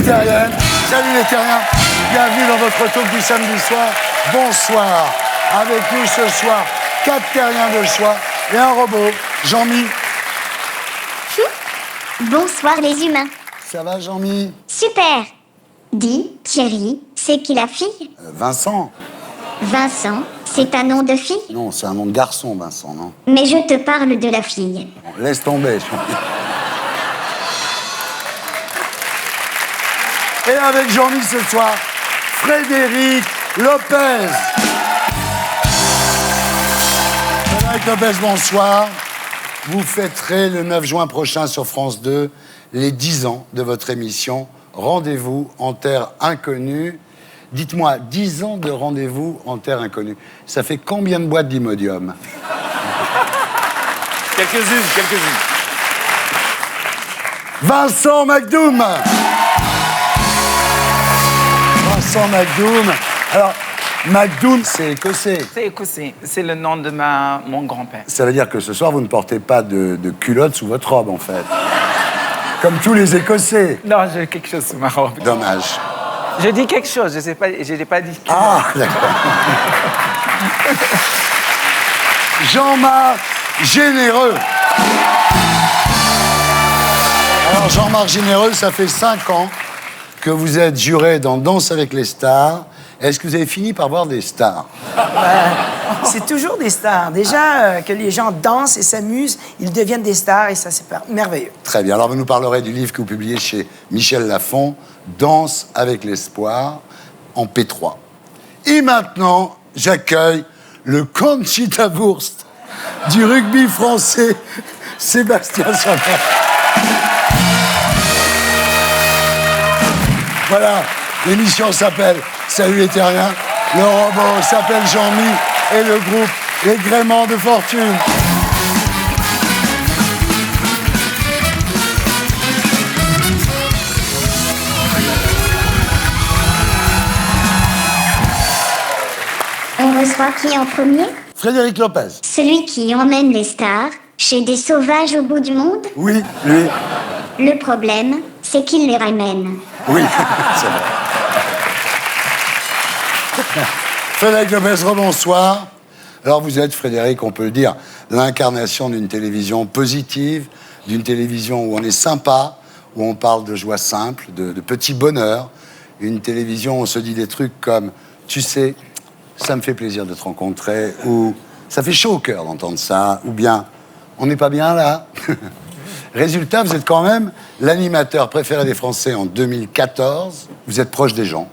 les terriennes, salut les terriens. Bienvenue dans votre talk du samedi soir. Bonsoir. Avec nous ce soir, 4 terriens de choix et un robot, Jean-Mi. Bonsoir les humains. Ça va, Jean-Mi? Super. Dis, Thierry, c'est qui la fille? Vincent. Vincent, c'est un nom de fille? Non, c'est un nom de garçon, Vincent, non? Mais je te parle de la fille. Bon, laisse tomber, Jean-Mi. Et avec Jean-Mi ce soir, Frédéric Lopez. Frédéric Lopez, bonsoir. Vous fêterez le 9 juin prochain sur France 2 les 10 ans de votre émission Rendez-vous en Terre Inconnue. Dites-moi, 10 ans de Rendez-vous en Terre Inconnue, ça fait combien de boîtes d'Imodium? Quelques-unes. Vincent McDoom. Vincent McDoom. Alors, McDoom, c'est écossais. C'est écossais. C'est le nom de mon grand-père. Ça veut dire que ce soir, vous ne portez pas de culotte sous votre robe, en fait. Comme tous les Écossais. Non, j'ai quelque chose sous ma robe. Dommage. Je dis quelque chose, je n'ai pas dit. Ah, d'accord. Jean-Marc Généreux. Alors, Jean-Marc Généreux, ça fait 5 ans que vous êtes juré dans Danse avec les stars. Est-ce que vous avez fini par voir des stars? C'est toujours des stars. Déjà, que les gens dansent et s'amusent, ils deviennent des stars et ça, c'est merveilleux. Très bien. Alors, vous nous parlerez du livre que vous publiez chez Michel Lafon, Danse avec l'espoir, en P3. Et maintenant, j'accueille le Conchita Wurst du rugby français, Sébastien Savard. Voilà, l'émission s'appelle Salut les terriens. Le robot s'appelle Jean-Mi et le groupe Les Gréments de Fortune. On reçoit qui en premier? Frédéric Lopez. Celui qui emmène les stars chez des sauvages au bout du monde? Oui, lui. Le problème, c'est qu'il les ramène. Oui, c'est vrai. Frédéric Lopez, rebonsoir. Alors vous êtes, Frédéric, on peut le dire, l'incarnation d'une télévision positive, d'une télévision où on est sympa, où on parle de joie simple, de petits bonheurs. Une télévision où on se dit des trucs comme « Tu sais, ça me fait plaisir de te rencontrer » ou « Ça fait chaud au cœur d'entendre ça » ou bien « On n'est pas bien là ». Résultat, vous êtes quand même l'animateur préféré des Français en 2014. Vous êtes proche des gens.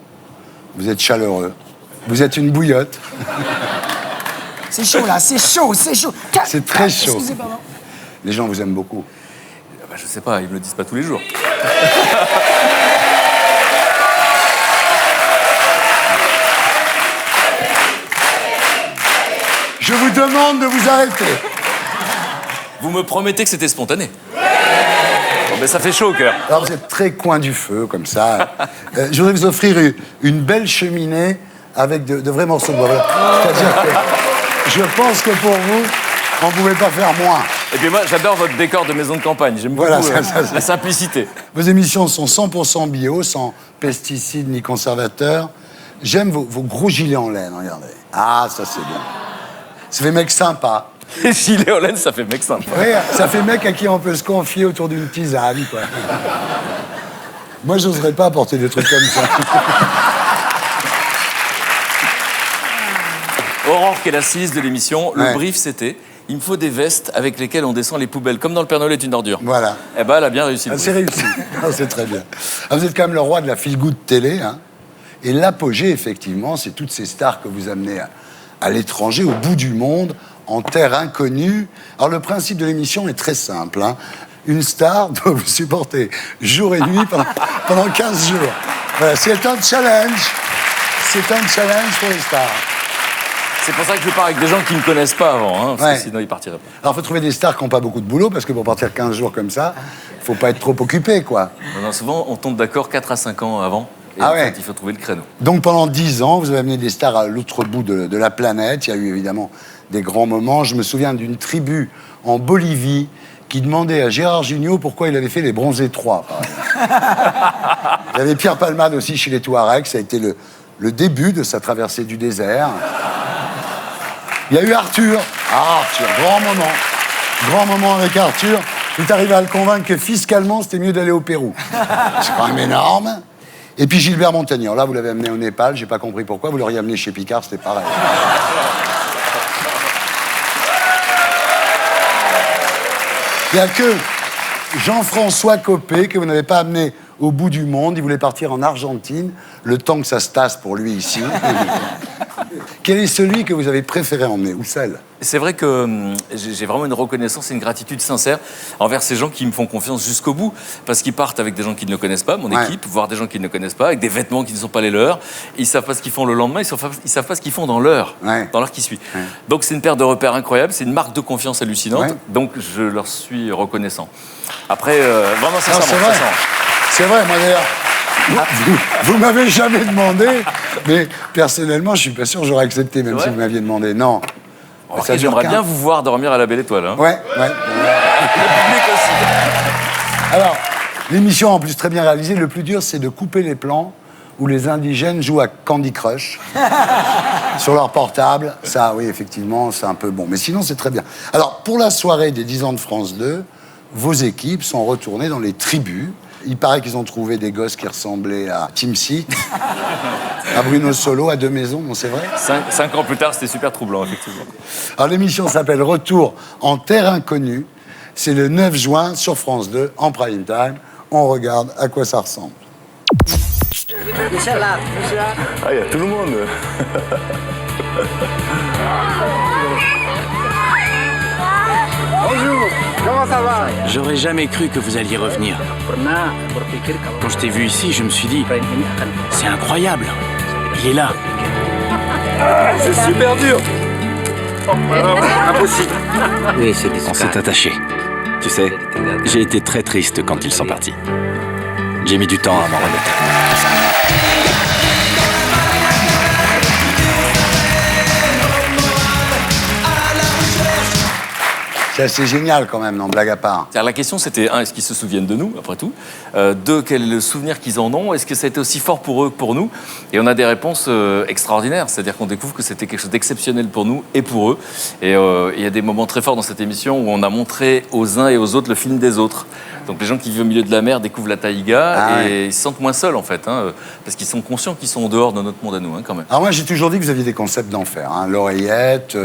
Vous êtes chaleureux. Vous êtes une bouillotte. C'est chaud, là, c'est chaud. C'est très chaud. Excusez, pardon. Les gens vous aiment beaucoup. Bah, je sais pas, ils me le disent pas tous les jours. Je vous demande de vous arrêter. Vous me promettez que c'était spontané. Bon, ben ça fait chaud au cœur. Alors vous êtes très coin du feu, comme ça. Je voudrais vous offrir une belle cheminée avec de vrais morceaux de bois. Voilà. C'est-à-dire que je pense que pour vous, on ne pouvait pas faire moins. Et puis moi, j'adore votre décor de maison de campagne. J'aime beaucoup Voilà, la simplicité. Vos émissions sont 100% bio, sans pesticides ni conservateurs. J'aime vos gros gilets en laine, regardez. Ah, ça c'est bien. Ça fait mec sympa. Les gilets en laine, ça fait mec sympa. Oui, ça fait mec à qui on peut se confier autour d'une tisane, quoi. Moi, j'oserais pas porter des trucs comme ça. Aurore, qui est la styliste de l'émission, Ouais. le brief c'était il me faut des vestes avec lesquelles on descend les poubelles, comme dans Le Père Noël est une ordure. Voilà. Eh ben, elle a bien réussi. le Ah, c'est brief. réussi. Ah, c'est très bien. Ah, vous êtes quand même le roi de la feel-good télé, hein. Et l'apogée, effectivement, c'est toutes ces stars que vous amenez à l'étranger, au bout du monde, en terre inconnue. Alors, le principe de l'émission est très simple, hein. Une star doit vous supporter jour et nuit pendant 15 jours. Voilà, c'est un challenge. C'est un challenge pour les stars. C'est pour ça que je pars avec des gens qui ne me connaissent pas avant, hein, parce Ouais. que sinon ils partiraient pas. Alors, il faut trouver des stars qui n'ont pas beaucoup de boulot, parce que pour partir 15 jours comme ça, il ne faut pas être trop occupé, quoi. Non, souvent, on tombe d'accord 4 à 5 ans avant. Et Ah en ouais. fait, il faut trouver le créneau. Donc pendant 10 ans, vous avez amené des stars à l'autre bout de la planète. Il y a eu évidemment des grands moments. Je me souviens d'une tribu en Bolivie qui demandait à Gérard Jugnot pourquoi il avait fait les Bronzés 3, par exemple. Il y avait Pierre Palmade aussi chez les Touaregs. Ça a été le début de sa traversée du désert. Il y a eu Arthur. Ah, Arthur, grand moment. Grand moment avec Arthur. Il est arrivé à le convaincre que fiscalement, c'était mieux d'aller au Pérou. C'est quand même énorme. Et puis Gilbert Montagnier. Alors là, vous l'avez amené au Népal. J'ai pas compris pourquoi. Vous l'auriez amené chez Picard, c'était pareil. Il n'y a que Jean-François Copé que vous n'avez pas amené au bout du monde. Il voulait partir en Argentine, le temps que ça se tasse pour lui ici. Quel est celui que vous avez préféré emmener, ou celle? C'est vrai que j'ai vraiment une reconnaissance et une gratitude sincère envers ces gens qui me font confiance jusqu'au bout, parce qu'ils partent avec des gens qu'ils ne connaissent pas, mon équipe, voire des gens qu'ils ne connaissent pas, avec des vêtements qui ne sont pas les leurs. Ils savent pas ce qu'ils font le lendemain, ils savent pas ce qu'ils font dans l'heure qui suit. Donc c'est une paire de repères incroyable, c'est une marque de confiance hallucinante. Donc je leur suis reconnaissant. Après, vraiment sincèrement. C'est vrai, moi d'ailleurs. Vous m'avez jamais demandé, mais personnellement, je suis pas sûr que j'aurais accepté, même si vous m'aviez demandé. Non. J'aimerais bien vous voir dormir à la Belle Étoile. Hein. Ouais. Le public aussi. Alors, l'émission en plus très bien réalisée, le plus dur, c'est de couper les plans où les indigènes jouent à Candy Crush sur leur portable. Ça, oui, effectivement, c'est un peu bon. Mais sinon, c'est très bien. Alors, pour la soirée des 10 ans de France 2, vos équipes sont retournées dans les tribus. Il paraît qu'ils ont trouvé des gosses qui ressemblaient à Tim Seat, à Bruno Solo, à Deux Maisons, non, c'est vrai? 5 ans plus tard, c'était super troublant, effectivement. Alors, l'émission s'appelle Retour en Terre Inconnue. C'est le 9 juin sur France 2, en prime time. On regarde à quoi ça ressemble. Ah, il y a tout le monde. Bonjour, comment ça va? J'aurais jamais cru que vous alliez revenir. Quand je t'ai vu ici, je me suis dit, c'est incroyable. Il est là. C'est super dur. Impossible. Oui, c'est On s'est attaché. Tu sais, j'ai été très triste quand ils sont partis. J'ai mis du temps à m'en remettre. C'est assez génial quand même, non, blague à part. La question, c'était, un, est-ce qu'ils se souviennent de nous, après tout? Deux, quel est le souvenir qu'ils en ont? Est-ce que ça a été aussi fort pour eux que pour nous? Et on a des réponses extraordinaires, c'est-à-dire qu'on découvre que c'était quelque chose d'exceptionnel pour nous et pour eux. Et il y a des moments très forts dans cette émission où on a montré aux uns et aux autres le film des autres. Donc les gens qui vivent au milieu de la mer découvrent la taïga ils se sentent moins seuls, en fait, parce qu'ils sont conscients qu'ils sont en dehors de notre monde à nous, quand même. Alors moi, j'ai toujours dit que vous aviez des concepts d'enfer. L'oreillette,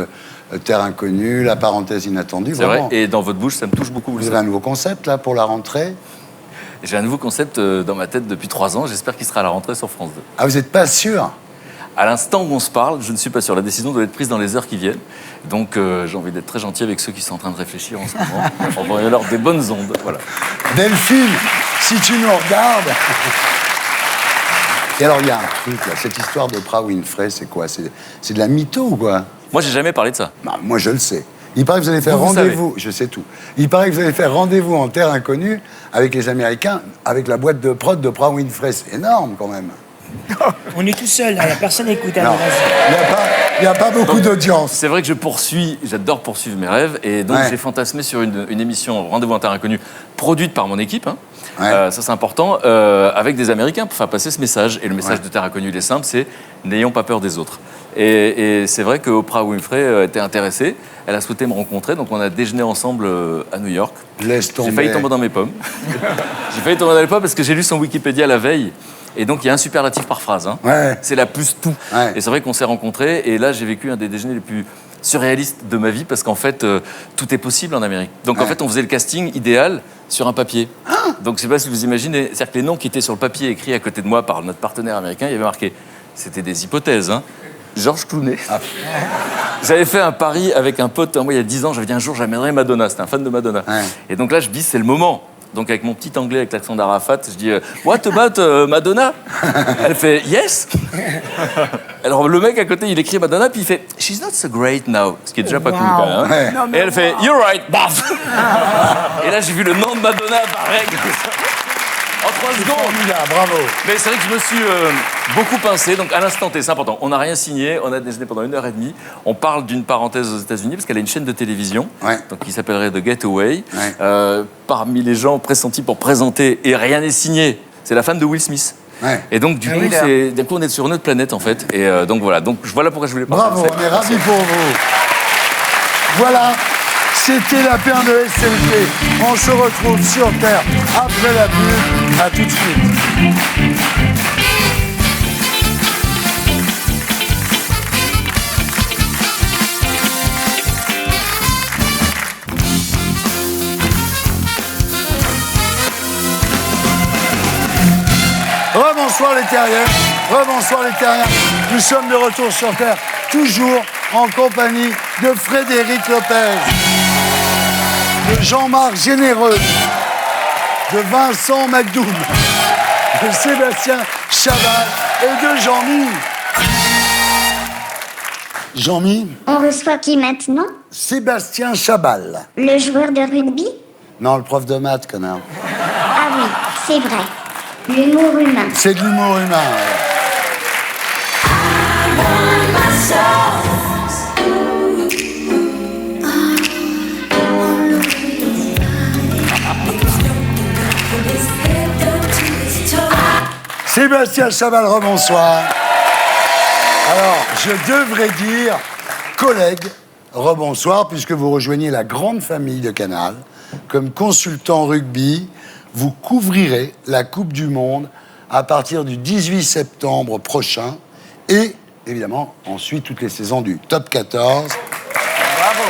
Terre Inconnue, la parenthèse inattendue. C'est vrai, et dans votre bouche, ça me touche beaucoup. Vous avez un nouveau concept, là, pour la rentrée? J'ai un nouveau concept dans ma tête depuis 3 ans. J'espère qu'il sera à la rentrée sur France 2. Ah, vous n'êtes pas sûr? À l'instant où on se parle, je ne suis pas sûr. La décision doit être prise dans les heures qui viennent. Donc, j'ai envie d'être très gentil avec ceux qui sont en train de réfléchir en ce moment. Envoyez leur des bonnes ondes. Voilà. Delphine, si tu nous regardes... Et alors, il y a un truc, là, cette histoire d'Oprah Winfrey, c'est quoi? C'est de la mytho ou quoi? Moi, j'ai jamais parlé de ça. Bah, moi, je le sais. Il paraît que vous allez faire Vous rendez-vous, je sais tout. Il paraît que vous allez faire rendez-vous en Terre Inconnue avec les Américains, avec la boîte de prod d'Oprah Winfrey. C'est énorme, quand même. On est tout seul, là, la personne écoute. Non, il n'y a pas beaucoup d'audience. C'est vrai que j'adore poursuivre mes rêves. Et donc, j'ai fantasmé sur une émission Rendez-vous en Terre Inconnue, produite par mon équipe. Ça, c'est important, avec des Américains pour faire passer ce message. Et le message de Terre Inconnue, il est simple, c'est « N'ayons pas peur des autres ». Et c'est vrai que Oprah Winfrey était intéressée. Elle a souhaité me rencontrer, donc on a déjeuné ensemble à New York. Laisse tomber. J'ai failli tomber dans mes pommes. J'ai failli tomber dans les pommes parce que j'ai lu son Wikipédia la veille. Et donc, il y a un superlatif par phrase. C'est la plus tout. Et c'est vrai qu'on s'est rencontrés. Et là, j'ai vécu un des déjeuners les plus surréalistes de ma vie parce qu'en fait, tout est possible en Amérique. Donc, en fait, on faisait le casting idéal sur un papier. Donc, je ne sais pas si vous imaginez. C'est-à-dire que les noms qui étaient sur le papier écrits à côté de moi par notre partenaire américain, il y avait marqué. C'était des hypothèses. Georges Clooney. J'avais fait un pari avec un pote, moi, il y a 10 ans, j'avais dit un jour, j'amènerai Madonna. C'était un fan de Madonna. Et donc là, je dis, c'est le moment. Donc avec mon petit anglais avec l'accent d'Arafat, je dis What about Madonna? Elle fait Yes. Alors le mec à côté, il écrit Madonna, puis il fait She's not so great now, ce qui est déjà pas cool quand même. Et elle fait You're right, baf. Et là j'ai vu le nom de Madonna apparaître comme ça. En 3 secondes. Formidable, bravo. Mais c'est vrai que je me suis beaucoup pincé. Donc, à l'instant T, c'est important. On n'a rien signé. On a déjeuné pendant 1h30. On parle d'une parenthèse aux États-Unis parce qu'elle a une chaîne de télévision donc, qui s'appellerait The Getaway. Parmi les gens pressentis pour présenter et rien n'est signé, c'est la femme de Will Smith. Et donc, du coup, on est sur une autre planète, en fait. Et donc, voilà. Donc, voilà pourquoi je voulais parler. Bravo, on est ravis pour vous. Voilà, c'était la paire de SLP. On se retrouve sur Terre après la pub. À tout de suite. Rebonsoir les terriens, rebonsoir les terriens. Nous sommes de retour sur Terre, toujours en compagnie de Frédéric Lopez, de Jean-Marc Généreux, de Vincent Macdoum, de Sébastien Chabal et de Jean-Mi. Jean-Mi? On reçoit qui maintenant? Sébastien Chabal. Le joueur de rugby? Non, le prof de maths, connard. Ah oui, c'est vrai. L'humour humain. C'est de l'humour humain. Sébastien Chabal, rebonsoir. Alors, je devrais dire collègue, rebonsoir, puisque vous rejoignez la grande famille de Canal. Comme consultant rugby, vous couvrirez la Coupe du Monde à partir du 18 septembre prochain et, évidemment, ensuite toutes les saisons du Top 14. Bravo.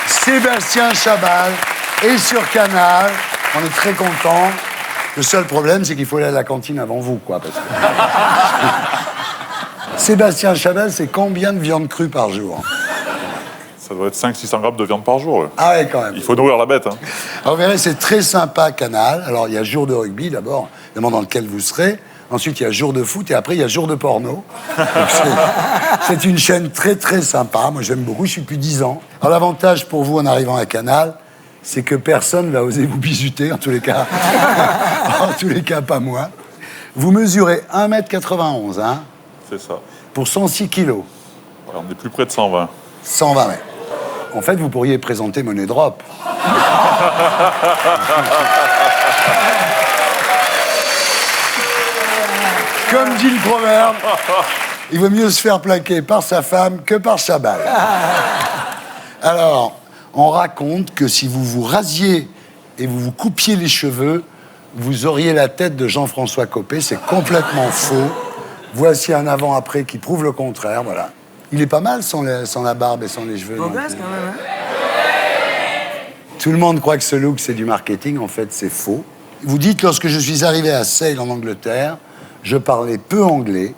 Sébastien Chabal est sur Canal. On est très contents. Le seul problème, c'est qu'il faut aller à la cantine avant vous, quoi. Parce que... Sébastien Chabal, c'est combien de viande crue par jour? Ça doit être 500-600 grammes de viande par jour. Ouais. Ah ouais, quand même. Il faut nourrir la bête. Hein. Alors, vous verrez, c'est très sympa, Canal. Alors, il y a jour de rugby, d'abord, évidemment, dans lequel vous serez. Ensuite, il y a jour de foot et après, il y a jour de porno. C'est une chaîne très, très sympa. Moi, j'aime beaucoup. Je suis depuis 10 ans. Alors, l'avantage pour vous, en arrivant à Canal, c'est que personne ne va oser vous bisuter, en tous les cas. En tous les cas, pas moi. Vous mesurez 1m91, hein? C'est ça. Pour 106 kilos. Ouais, on est plus près de 120. 120, ouais. En fait, vous pourriez présenter Money Drop. Comme dit le proverbe, il vaut mieux se faire plaquer par sa femme que par Chabal. Alors, on raconte que si vous vous rasiez et vous vous coupiez les cheveux, vous auriez la tête de Jean-François Copé. C'est complètement faux. Voici un avant-après qui prouve le contraire, voilà. Il est pas mal sans la barbe et sans les cheveux. Beau gosse, quand même, hein? Tout le monde croit que ce look, c'est du marketing. En fait, c'est faux. Vous dites, lorsque je suis arrivé à Sale, en Angleterre, je parlais peu anglais,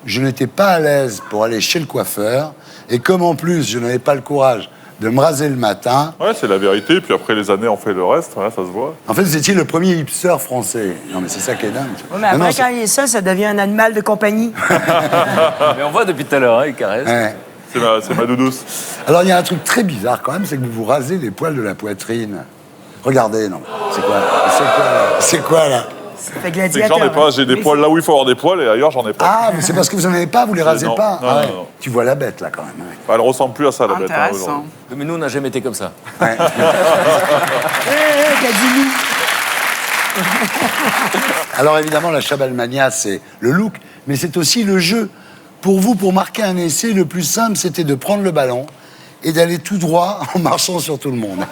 je n'étais pas à l'aise pour aller chez le coiffeur, et comme en plus, je n'avais pas le courage de me raser le matin... Ouais, c'est la vérité, puis après les années, on fait le reste, ouais, ça se voit. En fait, vous étiez le premier hipster français. Non, mais c'est ça qui est dingue. Ouais, mais après, quand il est seul, ça devient un animal de compagnie. Mais on voit depuis tout à l'heure, hein, il caresse. Ouais. C'est ma doudouce. Alors, il y a un truc très bizarre quand même, c'est que vous vous rasez les poils de la poitrine. Regardez, non. C'est quoi, là? Ça fait C'est que gladiateur. j'en ai pas, j'ai des poils là où il faut avoir des poils, et ailleurs, j'en ai pas. Ah, mais c'est parce que vous n'en avez pas, vous les rasez Non, pas. non, Ah ouais. non. Tu vois la bête, là, quand même. Ouais. Elle ressemble plus à ça, la bête. Hein, Intéressant. Mais nous, on n'a jamais été comme ça. Ouais. Gadini. Alors évidemment, la Chabalmania, c'est le look, mais c'est aussi le jeu. Pour vous, pour marquer un essai, le plus simple, c'était de prendre le ballon et d'aller tout droit en marchant sur tout le monde.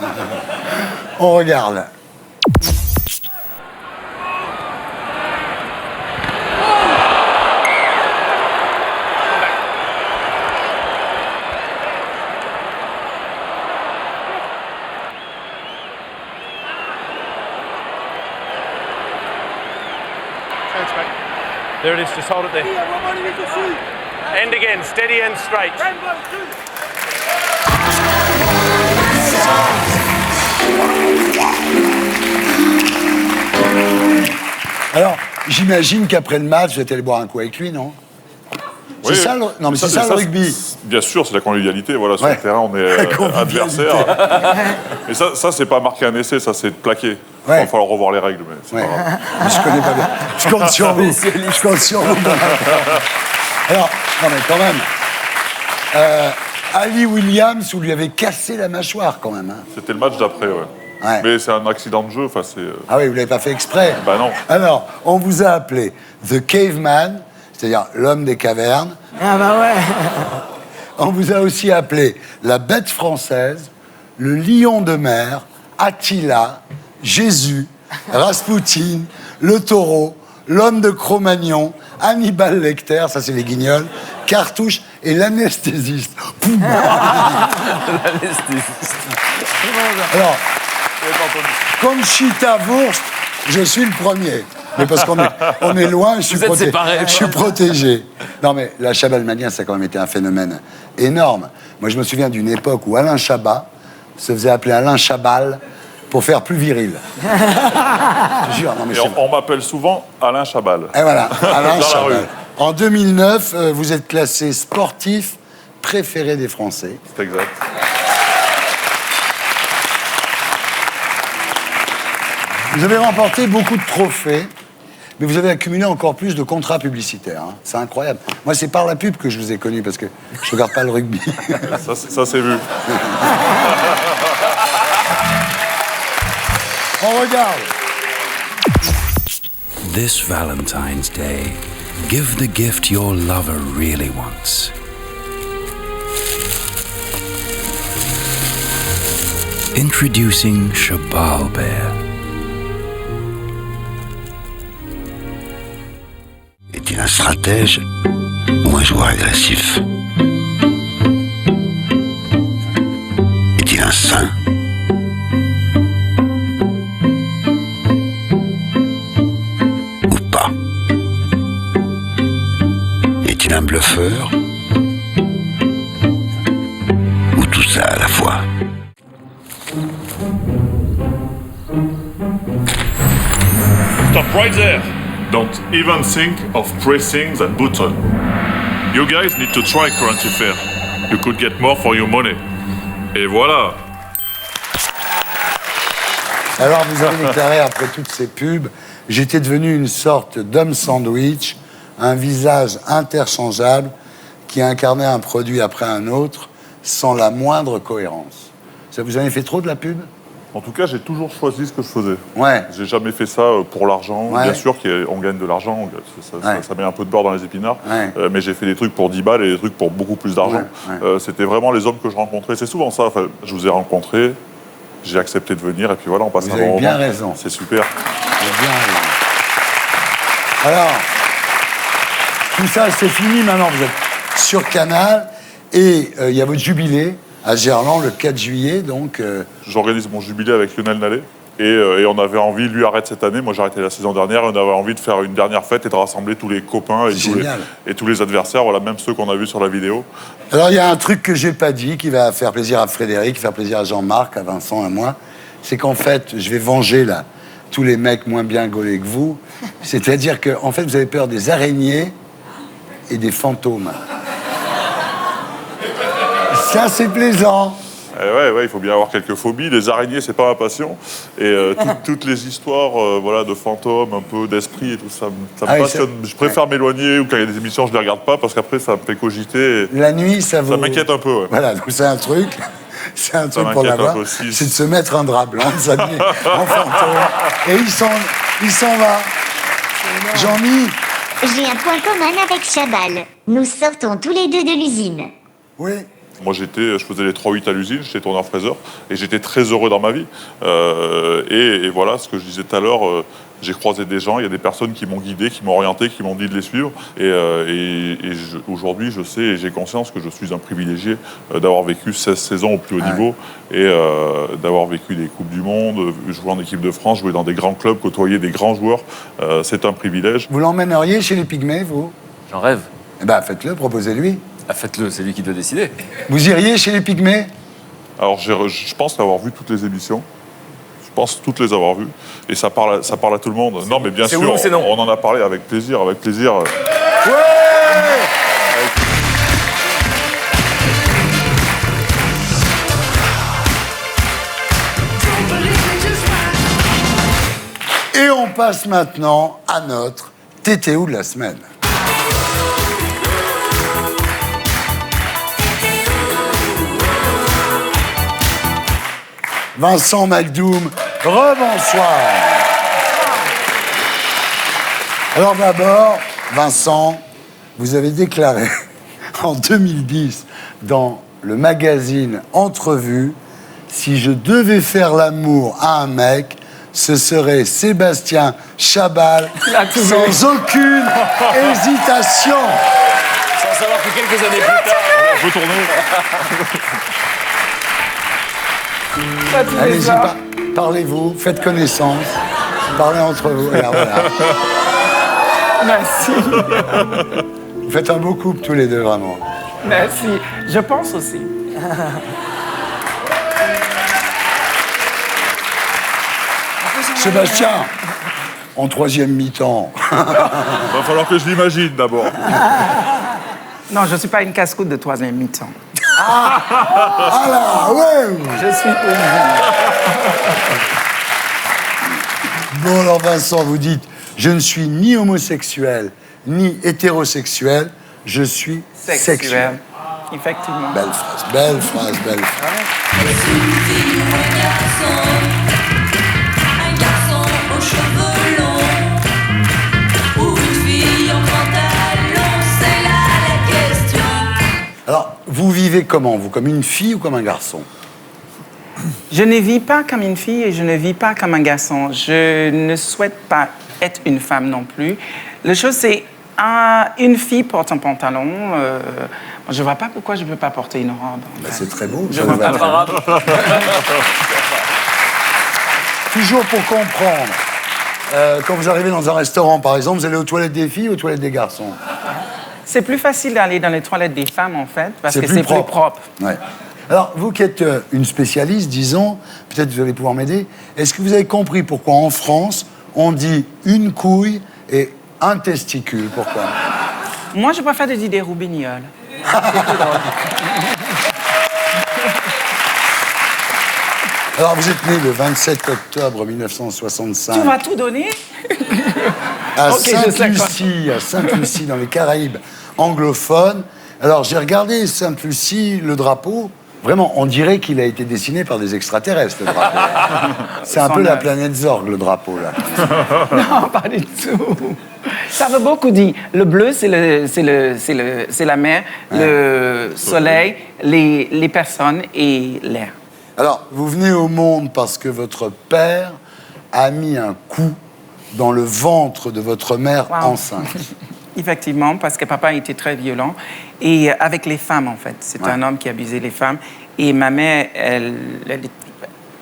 On regarde. There it is, just hold it there. End again, steady and straight. Alors, j'imagine qu'après le match, vous êtes allé boire un coup avec lui, non? Oui. C'est ça, non, mais c'est ça le rugby. Bien sûr, c'est la convivialité. Voilà, sur le terrain, on est adversaires. Et ça, c'est pas marquer un essai, ça, c'est plaqué. Il va falloir revoir les règles, mais c'est pas grave. Je connais pas bien. Je compte sur vous. Je compte sur vous. Alors, non mais quand même, Ali Williams, vous lui avez cassé la mâchoire quand même. Hein. C'était le match d'après, ouais. Mais c'est un accident de jeu, enfin c'est... Ah oui, vous l'avez pas fait exprès. Bah non. Alors, on vous a appelé The Caveman, c'est-à-dire l'homme des cavernes. Ah bah ouais. On vous a aussi appelé la bête française, le lion de mer, Attila, Jésus, Rasputin, le taureau, l'homme de Cro-Magnon, Hannibal Lecter, ça c'est les guignols, Cartouche et l'anesthésiste. L'anesthésiste. Alors, Conchita Wurst, je suis le premier. Mais parce qu'on est loin, je suis protégé. Non mais la Chabalmania, ça a quand même été un phénomène énorme. Moi je me souviens d'une époque où Alain Chabat se faisait appeler Alain Chabal pour faire plus viril. Je jure, non mais on m'appelle souvent Alain Chabal. Et voilà, Alain Chabal. En 2009, vous êtes classé sportif préféré des Français. C'est exact. Vous avez remporté beaucoup de trophées, mais vous avez accumulé encore plus de contrats publicitaires. Hein. C'est incroyable. Moi, c'est par la pub que je vous ai connu, parce que je ne regarde pas le rugby. Ça c'est vu. On regarde. This Valentine's Day, give the gift your lover really wants. Introducing Chabal Bear. Est-il un stratège ou un joueur agressif? Est-il un saint ou pas? Est-il un bluffeur ou tout ça à la fois? Stop right there. Don't even think of pressing that button. You guys need to try Currency Fair. You could get more for your money. Et voilà. Alors, vous avez déclaré après toutes ces pubs, j'étais devenu une sorte d'homme sandwich, un visage interchangeable qui incarnait un produit après un autre sans la moindre cohérence. Ça vous avez fait trop de la pub? En tout cas, j'ai toujours choisi ce que je faisais. Ouais. J'ai jamais fait ça pour l'argent. Ouais. Bien sûr qu'on gagne de l'argent, ça met un peu de beurre dans les épinards. Ouais. Mais j'ai fait des trucs pour 10 balles et des trucs pour beaucoup plus d'argent. Ouais. C'était vraiment les hommes que je rencontrais. C'est souvent ça. Enfin, je vous ai rencontrés, j'ai accepté de venir et puis voilà, on passe un bon moment. Vous avez bien raison. C'est super. Vous avez bien raison. Alors, tout ça, c'est fini maintenant. Vous êtes sur Canal et il y a votre jubilé à Gerland le 4 juillet, donc... J'organise mon jubilé avec Lionel Nallet et on avait envie, lui arrête cette année, moi j'ai arrêté la saison dernière, et on avait envie de faire une dernière fête et de rassembler tous les copains et tous les adversaires, voilà, même ceux qu'on a vus sur la vidéo. Alors il y a un truc que j'ai pas dit, qui va faire plaisir à Frédéric, faire plaisir à Jean-Marc, à Vincent, à moi, c'est qu'en fait, je vais venger là tous les mecs moins bien gaulés que vous, c'est-à-dire que en fait, vous avez peur des araignées et des fantômes. Ça, c'est plaisant. Ouais, il faut bien avoir quelques phobies. Les araignées, c'est pas ma passion. Et toutes les histoires voilà, de fantômes, un peu d'esprit et tout ça, ça me passionne. Je préfère m'éloigner, ou quand il y a des émissions, je les regarde pas, parce qu'après, ça me fait cogiter. La nuit, ça m'inquiète un peu, ouais. Voilà, donc c'est un truc pour l'avoir, c'est de se mettre un drap blanc, de s'habiller en fantôme. Et il s'en va. Jean-Mi. J'ai un point commun avec Chabal. Nous sortons tous les deux de l'usine. Oui. Moi, je faisais les 3-8 à l'usine, j'étais tourneur-fraiseur, et j'étais très heureux dans ma vie. Et voilà, ce que je disais tout à l'heure, j'ai croisé des gens, il y a des personnes qui m'ont guidé, qui m'ont orienté, qui m'ont dit de les suivre. Aujourd'hui, je sais et j'ai conscience que je suis un privilégié d'avoir vécu 16 saisons au plus haut niveau et d'avoir vécu des Coupes du Monde, jouer en équipe de France, jouer dans des grands clubs, côtoyer des grands joueurs. C'est un privilège. Vous l'emmèneriez chez les Pygmées, vous? J'en rêve. Eh ben, faites-le, proposez-lui. Ah, faites-le, c'est lui qui doit décider. Vous iriez chez les Pygmées? Alors, je pense avoir vu toutes les émissions. Je pense toutes les avoir vues. Et ça parle à tout le monde. Non, mais bien sûr, on en a parlé avec plaisir, avec plaisir. Ouais! Et on passe maintenant à notre TTO de la semaine. Vincent Macdoum, rebonsoir. Alors d'abord, Vincent, vous avez déclaré en 2010 dans le magazine Entrevue, si je devais faire l'amour à un mec, ce serait Sébastien Chabal, sans aucune hésitation. Sans savoir que quelques années plus tard, on peut tourner. Allez-y, parlez-vous, faites connaissance, parlez entre vous. Alors, voilà. Merci. Vous faites un beau couple tous les deux, vraiment. Merci. Je pense aussi. Sébastien, en troisième mi-temps. Va falloir que je l'imagine d'abord. Non, je ne suis pas une casse-croûte de troisième mi-temps. Ah là, ouais. Je suis Bon, alors Vincent, vous dites, je ne suis ni homosexuel, ni hétérosexuel, je suis sexuel. Effectivement. Belle phrase, belle phrase, belle phrase. Un garçon aux cheveux longs ou une fille en pantalon, c'est là la question. Alors, vous vivez comment, vous? Comme une fille ou comme un garçon? Je ne vis pas comme une fille et je ne vis pas comme un garçon. Je ne souhaite pas être une femme non plus. La chose, c'est une fille porte un pantalon. Je ne vois pas pourquoi je ne peux pas porter une robe. C'est très beau. Je vois pas. Toujours pour comprendre, quand vous arrivez dans un restaurant, par exemple, vous allez aux toilettes des filles ou aux toilettes des garçons? C'est plus facile d'aller dans les toilettes des femmes, en fait, parce que c'est plus propre. Ouais. Alors, vous qui êtes une spécialiste, disons, peut-être vous allez pouvoir m'aider, est-ce que vous avez compris pourquoi en France, on dit une couille et un testicule? Pourquoi? Moi, je préfère dire des roubignoles. Alors, vous êtes né le 27 octobre 1965. Tu vas tout donner? À Sainte-Lucie, dans les Caraïbes anglophones. Alors, j'ai regardé Sainte-Lucie, le drapeau. Vraiment, on dirait qu'il a été dessiné par des extraterrestres, le drapeau. C'est un peu la planète Zorg, le drapeau, là. Non, pas du tout. Ça veut beaucoup dire. Le bleu, c'est la mer, le soleil, les personnes et l'air. Alors, vous venez au monde parce que votre père a mis un coup dans le ventre de votre mère enceinte. Effectivement, parce que papa était très violent. Et avec les femmes, en fait. C'est un homme qui abusait les femmes. Et ma mère, elle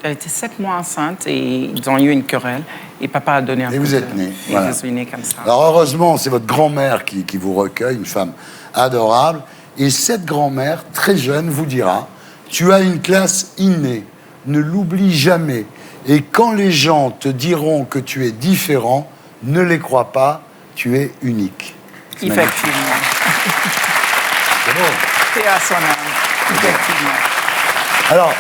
était 7 mois enceinte et ils ont eu une querelle. Et papa a donné un coup. Et vous êtes né. Et Voilà. je suis né comme ça. Alors, heureusement, c'est votre grand-mère qui vous recueille, une femme adorable. Et cette grand-mère, très jeune, vous dira, tu as une classe innée, ne l'oublie jamais. Et quand les gens te diront que tu es différent, ne les crois pas, tu es unique. Effectivement. C'est beau. C'est à son âme. Effectivement. Alors,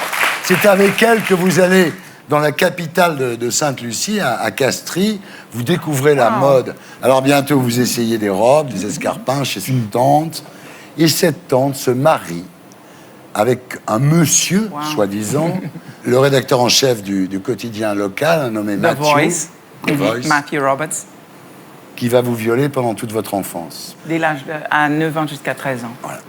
c'est avec elle que vous allez dans la capitale de Sainte-Lucie, à Castries. Vous découvrez la mode. Alors, bientôt, vous essayez des robes, des escarpins chez une tante. Et cette tante se marie avec un monsieur, soi-disant, le rédacteur en chef du quotidien local, un nommé The Voice. Matthew Roberts. Qui va vous violer pendant toute votre enfance. Dès l'âge à 9 ans jusqu'à 13 ans. Voilà.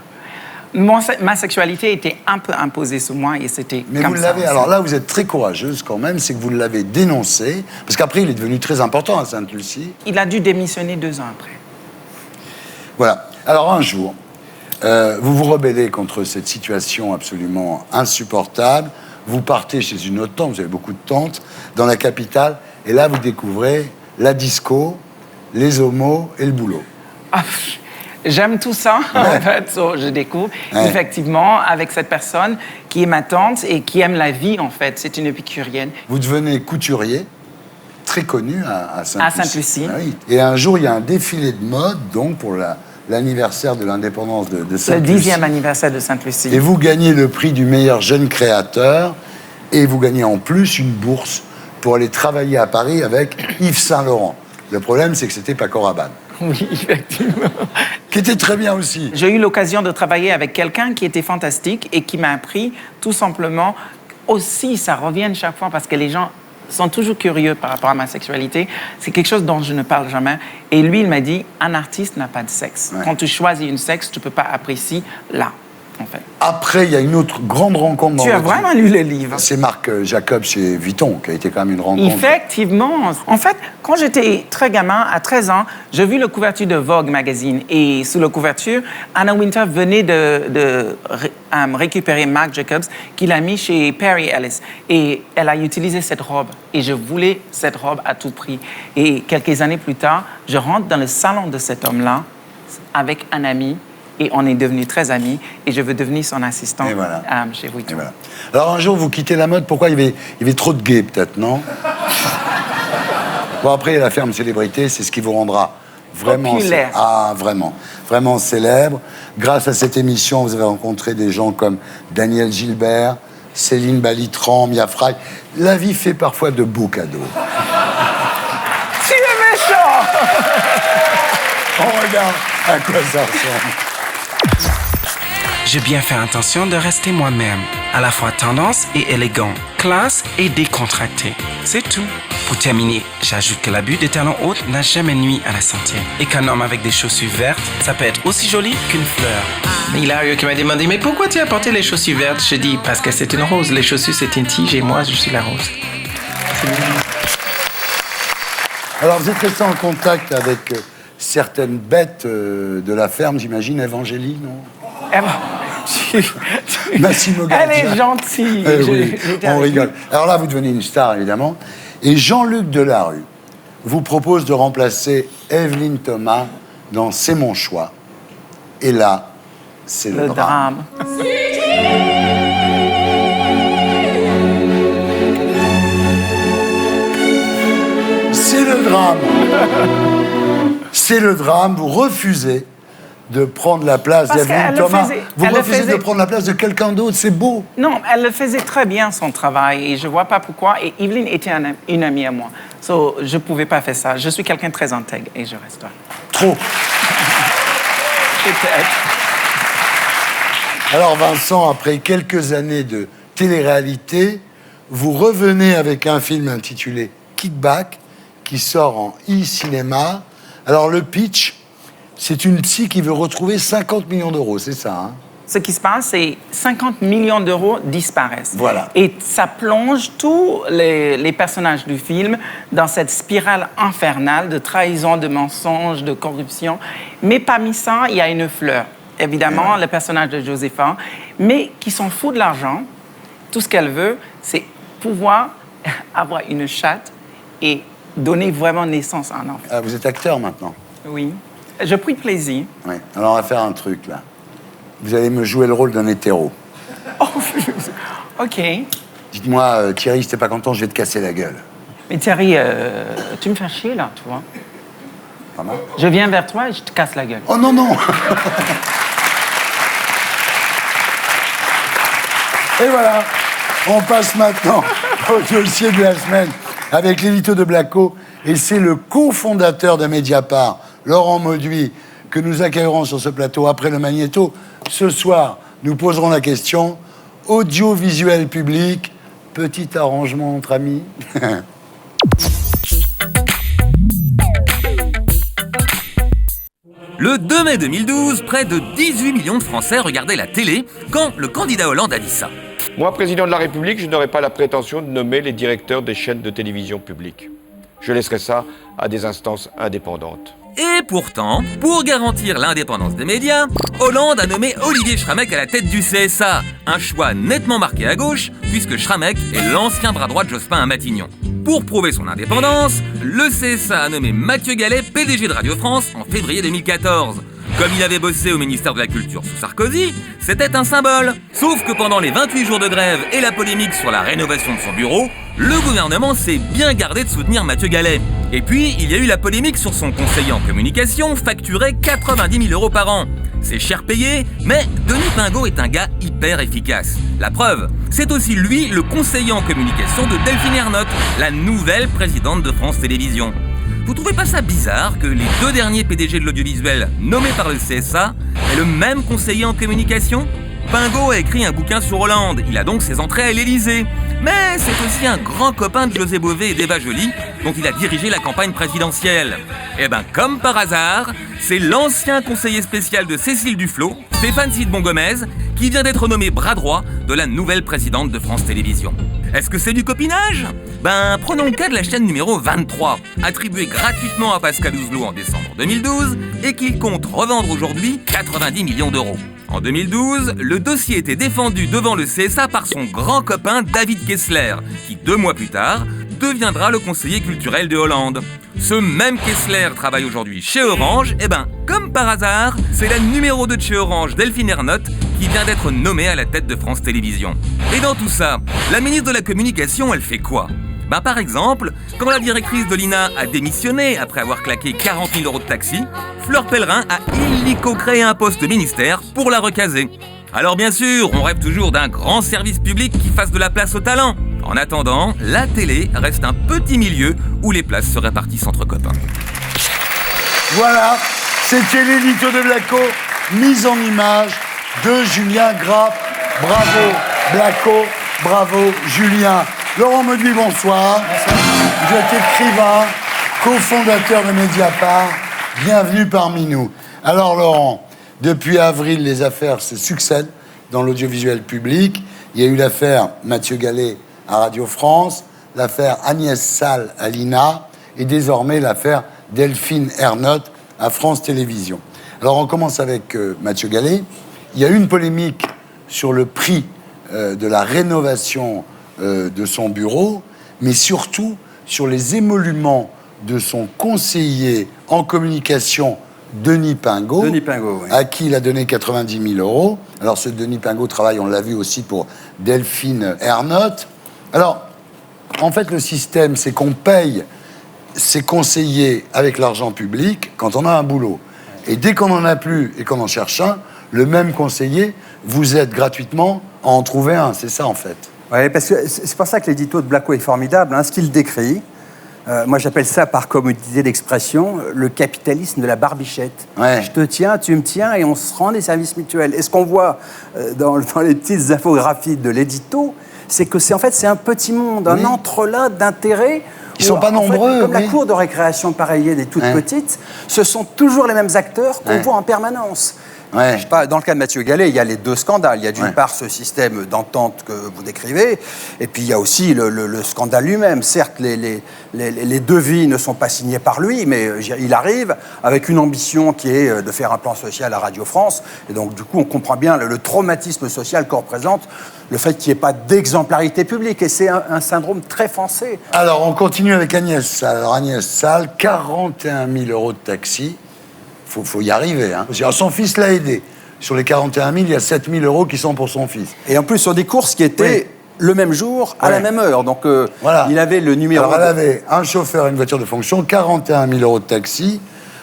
Ma sexualité était un peu imposée sur moi et c'était Mais comme vous ça. l'avez. Alors là, vous êtes très courageuse quand même, c'est que vous l'avez dénoncé, parce qu'après, il est devenu très important à Sainte-Lucie. Il a dû démissionner 2 ans après. Voilà. Alors un jour, vous vous rebellez contre cette situation absolument insupportable. Vous partez chez une autre tante, vous avez beaucoup de tantes, dans la capitale, et là, vous découvrez la disco, les homos et le boulot. Ah, j'aime tout ça, en fait. Je découvre, effectivement, avec cette personne qui est ma tante et qui aime la vie, en fait. C'est une épicurienne. Vous devenez couturier, très connu à Sainte-Lucie. À Sainte-Lucie. Ah oui. Et un jour, il y a un défilé de mode, donc, pour l'anniversaire de l'indépendance de Sainte-Lucie. Le 10e anniversaire de Sainte-Lucie. Et vous gagnez le prix du meilleur jeune créateur, et vous gagnez en plus une bourse pour aller travailler à Paris avec Yves Saint-Laurent. Le problème, c'est que c'était Paco Rabanne. Oui, effectivement. Qui était très bien aussi. J'ai eu l'occasion de travailler avec quelqu'un qui était fantastique et qui m'a appris tout simplement, aussi, ça revient chaque fois parce que les gens sont toujours curieux par rapport à ma sexualité. C'est quelque chose dont je ne parle jamais. Et lui, il m'a dit, un artiste n'a pas de sexe. Ouais. Quand tu choisis une sexe, tu ne peux pas apprécier là. En fait. Après, il y a une autre grande rencontre. Tu as vraiment lu le livre? C'est Marc Jacob chez Vuitton, qui a été quand même une rencontre. Effectivement. En fait, quand j'étais très gamin, à 13 ans, j'ai vu la couverture de Vogue magazine. Et sous la couverture, Anna Wintour venait de récupérer Marc Jacobs, qu'il a mis chez Perry Ellis. Et elle a utilisé cette robe. Et je voulais cette robe à tout prix. Et quelques années plus tard, je rentre dans le salon de cet homme-là avec un ami. Et on est devenus très amis, et je veux devenir son assistant chez Vuitton. Voilà. Alors un jour, vous quittez la mode, pourquoi il y avait trop de gays, peut-être, non? Bon, après, il y a la ferme célébrité, c'est ce qui vous rendra vraiment... populaire. Vraiment célèbre. Grâce à cette émission, vous avez rencontré des gens comme Daniel Gilbert, Céline Balitran, Mia Fry. La vie fait parfois de beaux cadeaux. Tu es méchant! On regarde à quoi ça ressemble. J'ai bien fait attention de rester moi-même, à la fois tendance et élégant, classe et décontracté. C'est tout. Pour terminer, j'ajoute que l'abus des talons hauts n'a jamais nui à la santé. Et qu'un homme avec des chaussures vertes, ça peut être aussi joli qu'une fleur. Hilario qui m'a demandé, mais pourquoi tu as porté les chaussures vertes? Je dis, parce que c'est une rose. Les chaussures, c'est une tige et moi, je suis la rose. Alors, vous êtes resté en contact avec certaines bêtes de la ferme, j'imagine, Evangélie, non? Massimo Gardia. Elle est gentille. Oui, on rigole. Alors là, vous devenez une star, évidemment. Et Jean-Luc Delarue vous propose de remplacer Evelyne Thomas dans C'est mon choix. Et là, c'est le drame. C'est le drame. C'est le drame. Vous refusez de prendre la place d'Evelyne Thomas. Vous refusez de prendre la place de quelqu'un d'autre, c'est beau. Non, elle le faisait très bien, son travail, et je ne vois pas pourquoi. Et Evelyne était une amie à moi. So, je ne pouvais pas faire ça. Je suis quelqu'un de très intègre, et je reste là. Trop. Peut-être. Alors, Vincent, après quelques années de télé-réalité, vous revenez avec un film intitulé Kickback, qui sort en e-cinéma. Alors, le pitch... C'est une psy qui veut retrouver 50 millions d'euros, c'est ça, hein? Ce qui se passe, c'est 50 millions d'euros disparaissent. Voilà. Et ça plonge tous les personnages du film dans cette spirale infernale de trahison, de mensonges, de corruption. Mais parmi ça, il y a une fleur. Évidemment, le personnage de Josépha, mais qui s'en fout de l'argent. Tout ce qu'elle veut, c'est pouvoir avoir une chatte et donner vraiment naissance à un enfant. Ah, vous êtes acteur maintenant? Oui. Je pris plaisir. Oui. Alors, on va faire un truc, là. Vous allez me jouer le rôle d'un hétéro. Oh, OK. Dites-moi, Thierry, si t'es pas content, je vais te casser la gueule. Mais Thierry, tu me fais chier, là, tu vois. Comment? Je viens vers toi et je te casse la gueule. Oh, non, non. Et voilà, on passe maintenant au dossier de la semaine avec l'édito de Blacko. Et c'est le cofondateur de Mediapart, Laurent Mauduit, que nous accueillerons sur ce plateau après le Magnéto. Ce soir, nous poserons la question audiovisuel public, petit arrangement entre amis. Le 2 mai 2012, près de 18 millions de Français regardaient la télé quand le candidat Hollande a dit ça. Moi, président de la République, je n'aurai pas la prétention de nommer les directeurs des chaînes de télévision publiques. Je laisserai ça à des instances indépendantes. Et pourtant, pour garantir l'indépendance des médias, Hollande a nommé Olivier Schramek à la tête du CSA. Un choix nettement marqué à gauche, puisque Schramek est l'ancien bras droit de Jospin à Matignon. Pour prouver son indépendance, le CSA a nommé Mathieu Gallet PDG de Radio France en février 2014. Comme il avait bossé au ministère de la Culture sous Sarkozy, c'était un symbole. Sauf que pendant les 28 jours de grève et la polémique sur la rénovation de son bureau, le gouvernement s'est bien gardé de soutenir Mathieu Gallet. Et puis, il y a eu la polémique sur son conseiller en communication, facturé 90 000 € par an. c'est cher payé, mais Denis Pingot est un gars hyper efficace. La preuve, c'est aussi lui le conseiller en communication de Delphine Ernotte, la nouvelle présidente de France Télévisions. Vous trouvez pas ça bizarre que les 2 derniers PDG de l'audiovisuel nommés par le CSA aient le même conseiller en communication ? Pingot a écrit un bouquin sur Hollande, il a donc ses entrées à l'Élysée. Mais c'est aussi un grand copain de José Bové et d'Eva Joly, dont il a dirigé la campagne présidentielle. Et ben comme par hasard, c'est l'ancien conseiller spécial de Cécile Duflot, Stéphane Sidbon-Gomez, qui vient d'être nommé bras droit de la nouvelle présidente de France Télévisions. Est-ce que c'est du copinage ? Ben, prenons le cas de la chaîne numéro 23, attribuée gratuitement à Pascal Ouzelot en décembre 2012 et qu'il compte revendre aujourd'hui 90 millions d'euros. En 2012, le dossier était défendu devant le CSA par son grand copain David Kessler, qui 2 mois plus tard deviendra le conseiller culturel de Hollande. Ce même Kessler travaille aujourd'hui chez Orange, et ben, comme par hasard, c'est la numéro 2 de chez Orange, Delphine Ernotte, qui vient d'être nommée à la tête de France Télévisions. Et dans tout ça, la ministre de la Communication, elle fait quoi ? Ben, par exemple, quand la directrice de l'INA a démissionné après avoir claqué 40 000 euros de taxi, Fleur Pellerin a illico créé un poste ministère pour la recaser. Alors bien sûr, on rêve toujours d'un grand service public qui fasse de la place au talent. En attendant, la télé reste un petit milieu où les places se répartissent entre copains. Voilà, c'était l'édito de Blacko, mise en image de Julien Grappe. Bravo Blacko, bravo Julien. Laurent Mauduit, bonsoir. Vous êtes écrivain, cofondateur de Mediapart. Bienvenue parmi nous. Alors Laurent, depuis avril, les affaires se succèdent dans l'audiovisuel public. Il y a eu l'affaire Mathieu Gallet à Radio France, l'affaire Agnès Salle à l'INA et désormais l'affaire Delphine Ernotte à France Télévisions. Alors on commence avec Mathieu Gallet. Il y a eu une polémique sur le prix de la rénovation de son bureau, mais surtout sur les émoluments de son conseiller en communication, Denis Pingot, oui. À qui il a donné 90 000 euros. Alors ce Denis Pingot travaille, on l'a vu aussi, pour Delphine Ernotte. Alors, en fait, le système, c'est qu'on paye ses conseillers avec l'argent public quand on a un boulot. Et dès qu'on n'en a plus et qu'on en cherche un, le même conseiller vous aide gratuitement à en trouver un. C'est ça, en fait. Oui, parce que c'est pour ça que l'édito de Blacko est formidable. Hein, ce qu'il décrit, moi j'appelle ça, par commodité d'expression, le capitalisme de la barbichette. Ouais. Je te tiens, tu me tiens, et on se rend des services mutuels. Et ce qu'on voit dans les petites infographies de l'édito, c'est que c'est un petit monde, un entrelac d'intérêts. Ils sont pas nombreux. Comme la cour de récréation pareille des toutes petites, ce sont toujours les mêmes acteurs qu'on voit en permanence. Ouais. Je sais pas, dans le cas de Mathieu Gallet, il y a les 2 scandales. Il y a d'une part ce système d'entente que vous décrivez, et puis il y a aussi le scandale lui-même. Certes, les devis ne sont pas signés par lui, mais il arrive avec une ambition qui est de faire un plan social à Radio France. Et donc, du coup, on comprend bien le traumatisme social qu'on représente, le fait qu'il n'y ait pas d'exemplarité publique. Et c'est un syndrome très français. Alors, on continue avec Agnès Salle. Alors, Agnès Salle, 41 000 euros de taxi. Faut y arriver. Hein. Son fils l'a aidé. Sur les 41 000, il y a 7 000 euros qui sont pour son fils. Et en plus, sur des courses qui étaient le même jour, à la même heure. Donc, voilà. Il avait le numéro... Alors, elle avait un chauffeur et une voiture de fonction, 41 000 euros de taxi.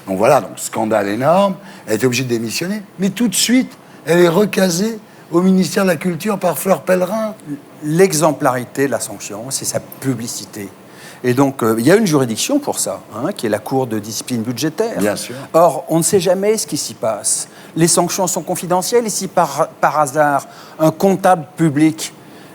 Donc voilà, donc scandale énorme. Elle était obligée de démissionner. Mais tout de suite, elle est recasée au ministère de la Culture par Fleur Pellerin. L'exemplarité de la sanction, c'est sa publicité. Et donc, il y a une juridiction pour ça, qui est la Cour de discipline budgétaire. Bien sûr. Or, on ne sait jamais ce qui s'y passe. Les sanctions sont confidentielles. Et si par hasard, un comptable public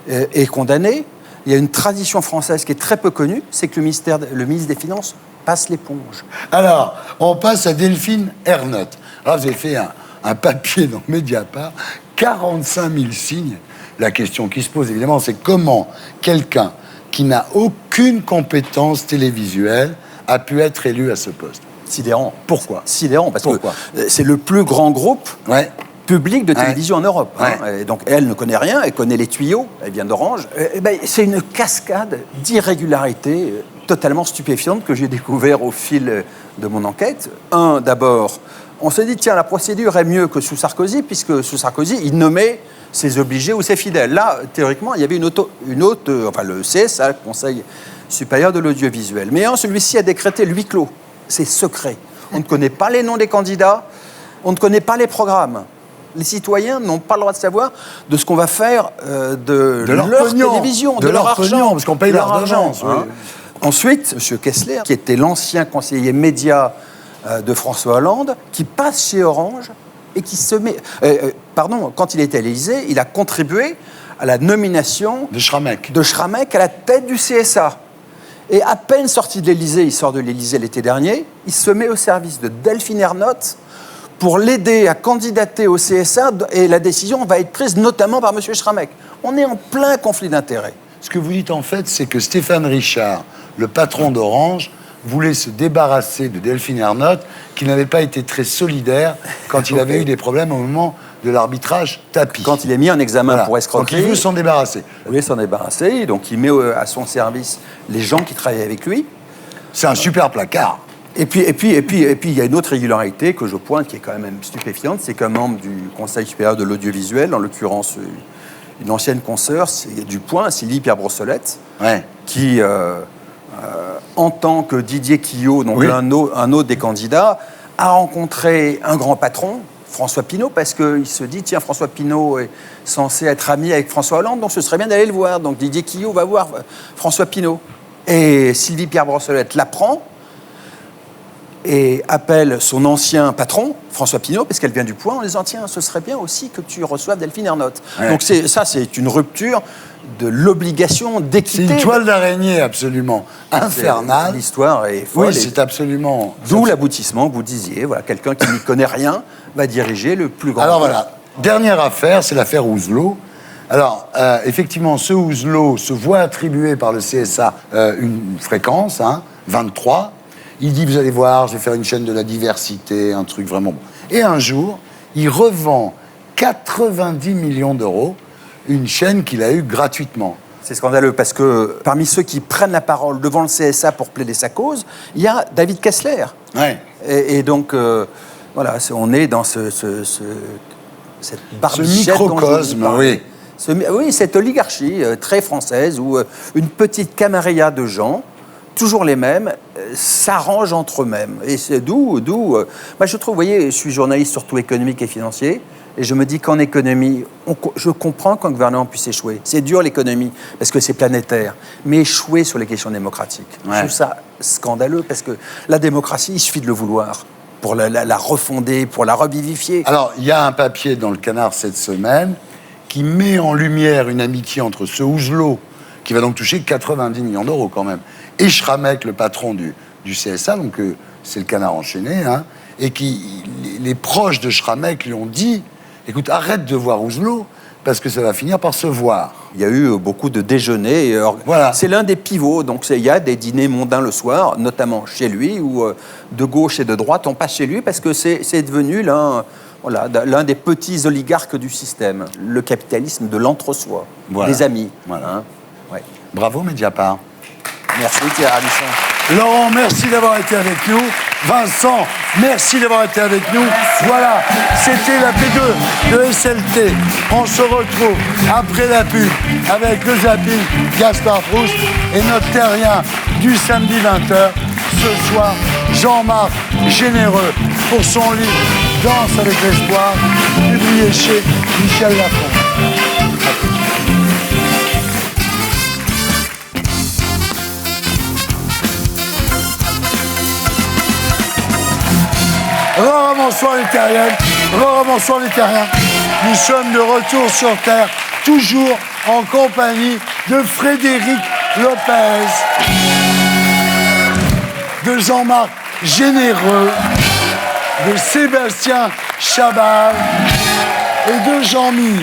est condamné, il y a une tradition française qui est très peu connue, c'est que le ministre des Finances passe l'éponge. Alors, on passe à Delphine Ernotte. Alors, vous avez fait un papier dans Mediapart, 45 000 signes. La question qui se pose, évidemment, c'est comment quelqu'un qui n'a aucune compétence télévisuelle a pu être élu à ce poste. Sidérant. Pourquoi ? Sidérant, parce que c'est le plus grand groupe public de télévision en Europe. Et donc, elle ne connaît rien, elle connaît les tuyaux, elle vient d'Orange. C'est une cascade d'irrégularités totalement stupéfiantes que j'ai découvert au fil de mon enquête. D'abord, on s'est dit, tiens, la procédure est mieux que sous Sarkozy, puisque sous Sarkozy, il nommait ses obligés ou ses fidèles. Là, théoriquement, il y avait le CSA, le Conseil supérieur de l'audiovisuel. Mais celui-ci a décrété le huis clos. C'est secret. On ne connaît pas les noms des candidats. On ne connaît pas les programmes. Les citoyens n'ont pas le droit de savoir de ce qu'on va faire de leur télévision, de leur argent. Parce qu'on paye leur argent. Hein. Ensuite, M. Kessler, qui était l'ancien conseiller média de François Hollande, qui passe chez Orange et qui se met... quand il était à l'Élysée, il a contribué à la nomination de Schrammeck à la tête du CSA. Et à peine sorti de l'Élysée, il sort de l'Élysée l'été dernier, il se met au service de Delphine Ernotte pour l'aider à candidater au CSA, et la décision va être prise notamment par M. Schrammeck. On est en plein conflit d'intérêts. Ce que vous dites en fait, c'est que Stéphane Richard, le patron d'Orange, voulait se débarrasser de Delphine Ernotte, qui n'avait pas été très solidaire quand il avait eu des problèmes au moment de l'arbitrage tapis. Quand il est mis en examen pour escroquerie. Donc il veut s'en débarrasser. Il veut s'en débarrasser, donc il met à son service les gens qui travaillent avec lui. C'est un super placard. Et puis, il y a une autre régularité que je pointe, qui est quand même stupéfiante, c'est qu'un membre du Conseil supérieur de l'audiovisuel, en l'occurrence une ancienne consoeur du Point, Sylvie Pierre-Brossolette, qui, en tant que Didier Quillot, donc un autre des candidats, a rencontré un grand patron, François Pinault, parce qu'il se dit, tiens, François Pinault est censé être ami avec François Hollande, donc ce serait bien d'aller le voir. Donc Didier Quillot va voir François Pinault. Et Sylvie Pierre-Brossolette l'apprend et appelle son ancien patron, François Pinault, parce qu'elle vient du Point, en disant, tiens, ce serait bien aussi que tu reçoives Delphine Ernotte. Donc c'est une rupture de l'obligation d'équité. C'est une toile d'araignée absolument infernale. L'histoire est folle. Oui, c'est absolument... D'où l'aboutissement, vous disiez, voilà, quelqu'un qui n'y connaît rien va diriger le plus grand... Alors voilà, dernière affaire, c'est l'affaire Ouzelot. Alors, effectivement, ce Ouzelot se voit attribuer par le CSA une fréquence, 23. Il dit, vous allez voir, je vais faire une chaîne de la diversité, un truc vraiment bon. Et un jour, il revend 90 millions d'euros une chaîne qu'il a eue gratuitement. C'est scandaleux parce que parmi ceux qui prennent la parole devant le CSA pour plaider sa cause, il y a David Kessler. Ouais. Et donc, voilà, on est dans cette barbichette. Ce microcosme, oui. Oui, cette oligarchie très française où une petite camarilla de gens, toujours les mêmes, s'arrangent entre eux-mêmes. Et c'est d'où moi je trouve, vous voyez, je suis journaliste surtout économique et financier, et je me dis qu'en économie, je comprends qu'un gouvernement puisse échouer. C'est dur l'économie, parce que c'est planétaire. Mais échouer sur les questions démocratiques, je trouve ça scandaleux, parce que la démocratie, il suffit de le vouloir pour la refonder, pour la revivifier. Alors, il y a un papier dans le Canard cette semaine qui met en lumière une amitié entre ce Ouzelot, qui va donc toucher 90 millions d'euros quand même, et Schrammeck, le patron du CSA, donc c'est le Canard enchaîné, et les proches de Schrammeck lui ont dit, écoute, arrête de voir Ouzelot, parce que ça va finir par se voir. Il y a eu beaucoup de déjeuners. Voilà. C'est l'un des pivots, donc il y a des dîners mondains le soir, notamment chez lui, où de gauche et de droite, on passe chez lui, parce que c'est devenu l'un des petits oligarques du système, le capitalisme de l'entre-soi, des amis. Voilà. Bravo Mediapart. Merci Thierry Ardisson. Laurent, merci d'avoir été avec nous. Vincent, merci d'avoir été avec nous. Voilà, c'était la P2 de SLT. On se retrouve après la pub avec le zapping Gaspard Proust et notre terrien du samedi 20h. Ce soir, Jean-Marc Généreux pour son livre Danse avec l'espoir, publié chez Michel Lafon. Bonsoir les terriens, bonsoir les terriens. Nous sommes de retour sur Terre, toujours en compagnie de Frédéric Lopez, de Jean-Marc Généreux, de Sébastien Chabal et de Jean-Mi.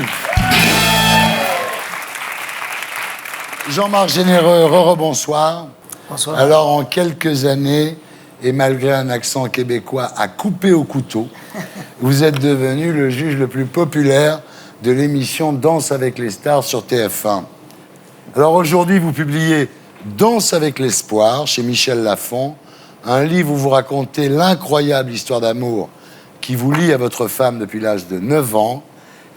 Jean-Marc Généreux, bonsoir. Bonsoir. Alors, en quelques années, et malgré un accent québécois à couper au couteau, vous êtes devenu le juge le plus populaire de l'émission Danse avec les stars sur TF1. Alors aujourd'hui, vous publiez Danse avec l'espoir chez Michel Lafon, un livre où vous racontez l'incroyable histoire d'amour qui vous lie à votre femme depuis l'âge de 9 ans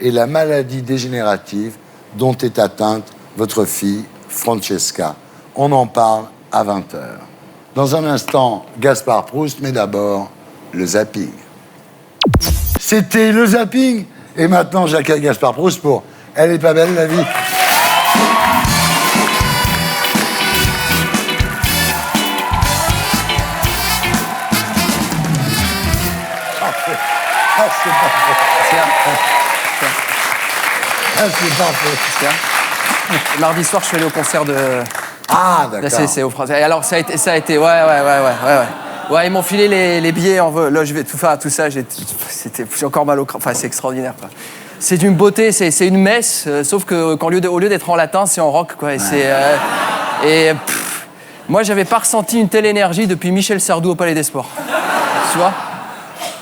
et la maladie dégénérative dont est atteinte votre fille Francesca. On en parle à 20h. Dans un instant, Gaspard Proust, mais d'abord, le zapping. C'était le zapping. Et maintenant, j'accueille Gaspard Proust pour Elle est pas belle, la vie. Ah, c'est parfait. Mardi soir, je suis allé au concert de... Ah, d'accord. C'est au français. Et alors, ça a été, ouais. Ouais, ils m'ont filé les billets en vol. Là, je vais tout faire, tout ça. J'ai encore mal au crâne. Enfin, c'est extraordinaire, quoi. C'est d'une beauté, c'est une messe, sauf que au lieu d'être en latin, c'est en rock, quoi. Et moi, j'avais pas ressenti une telle énergie depuis Michel Sardou au Palais des Sports. Tu vois?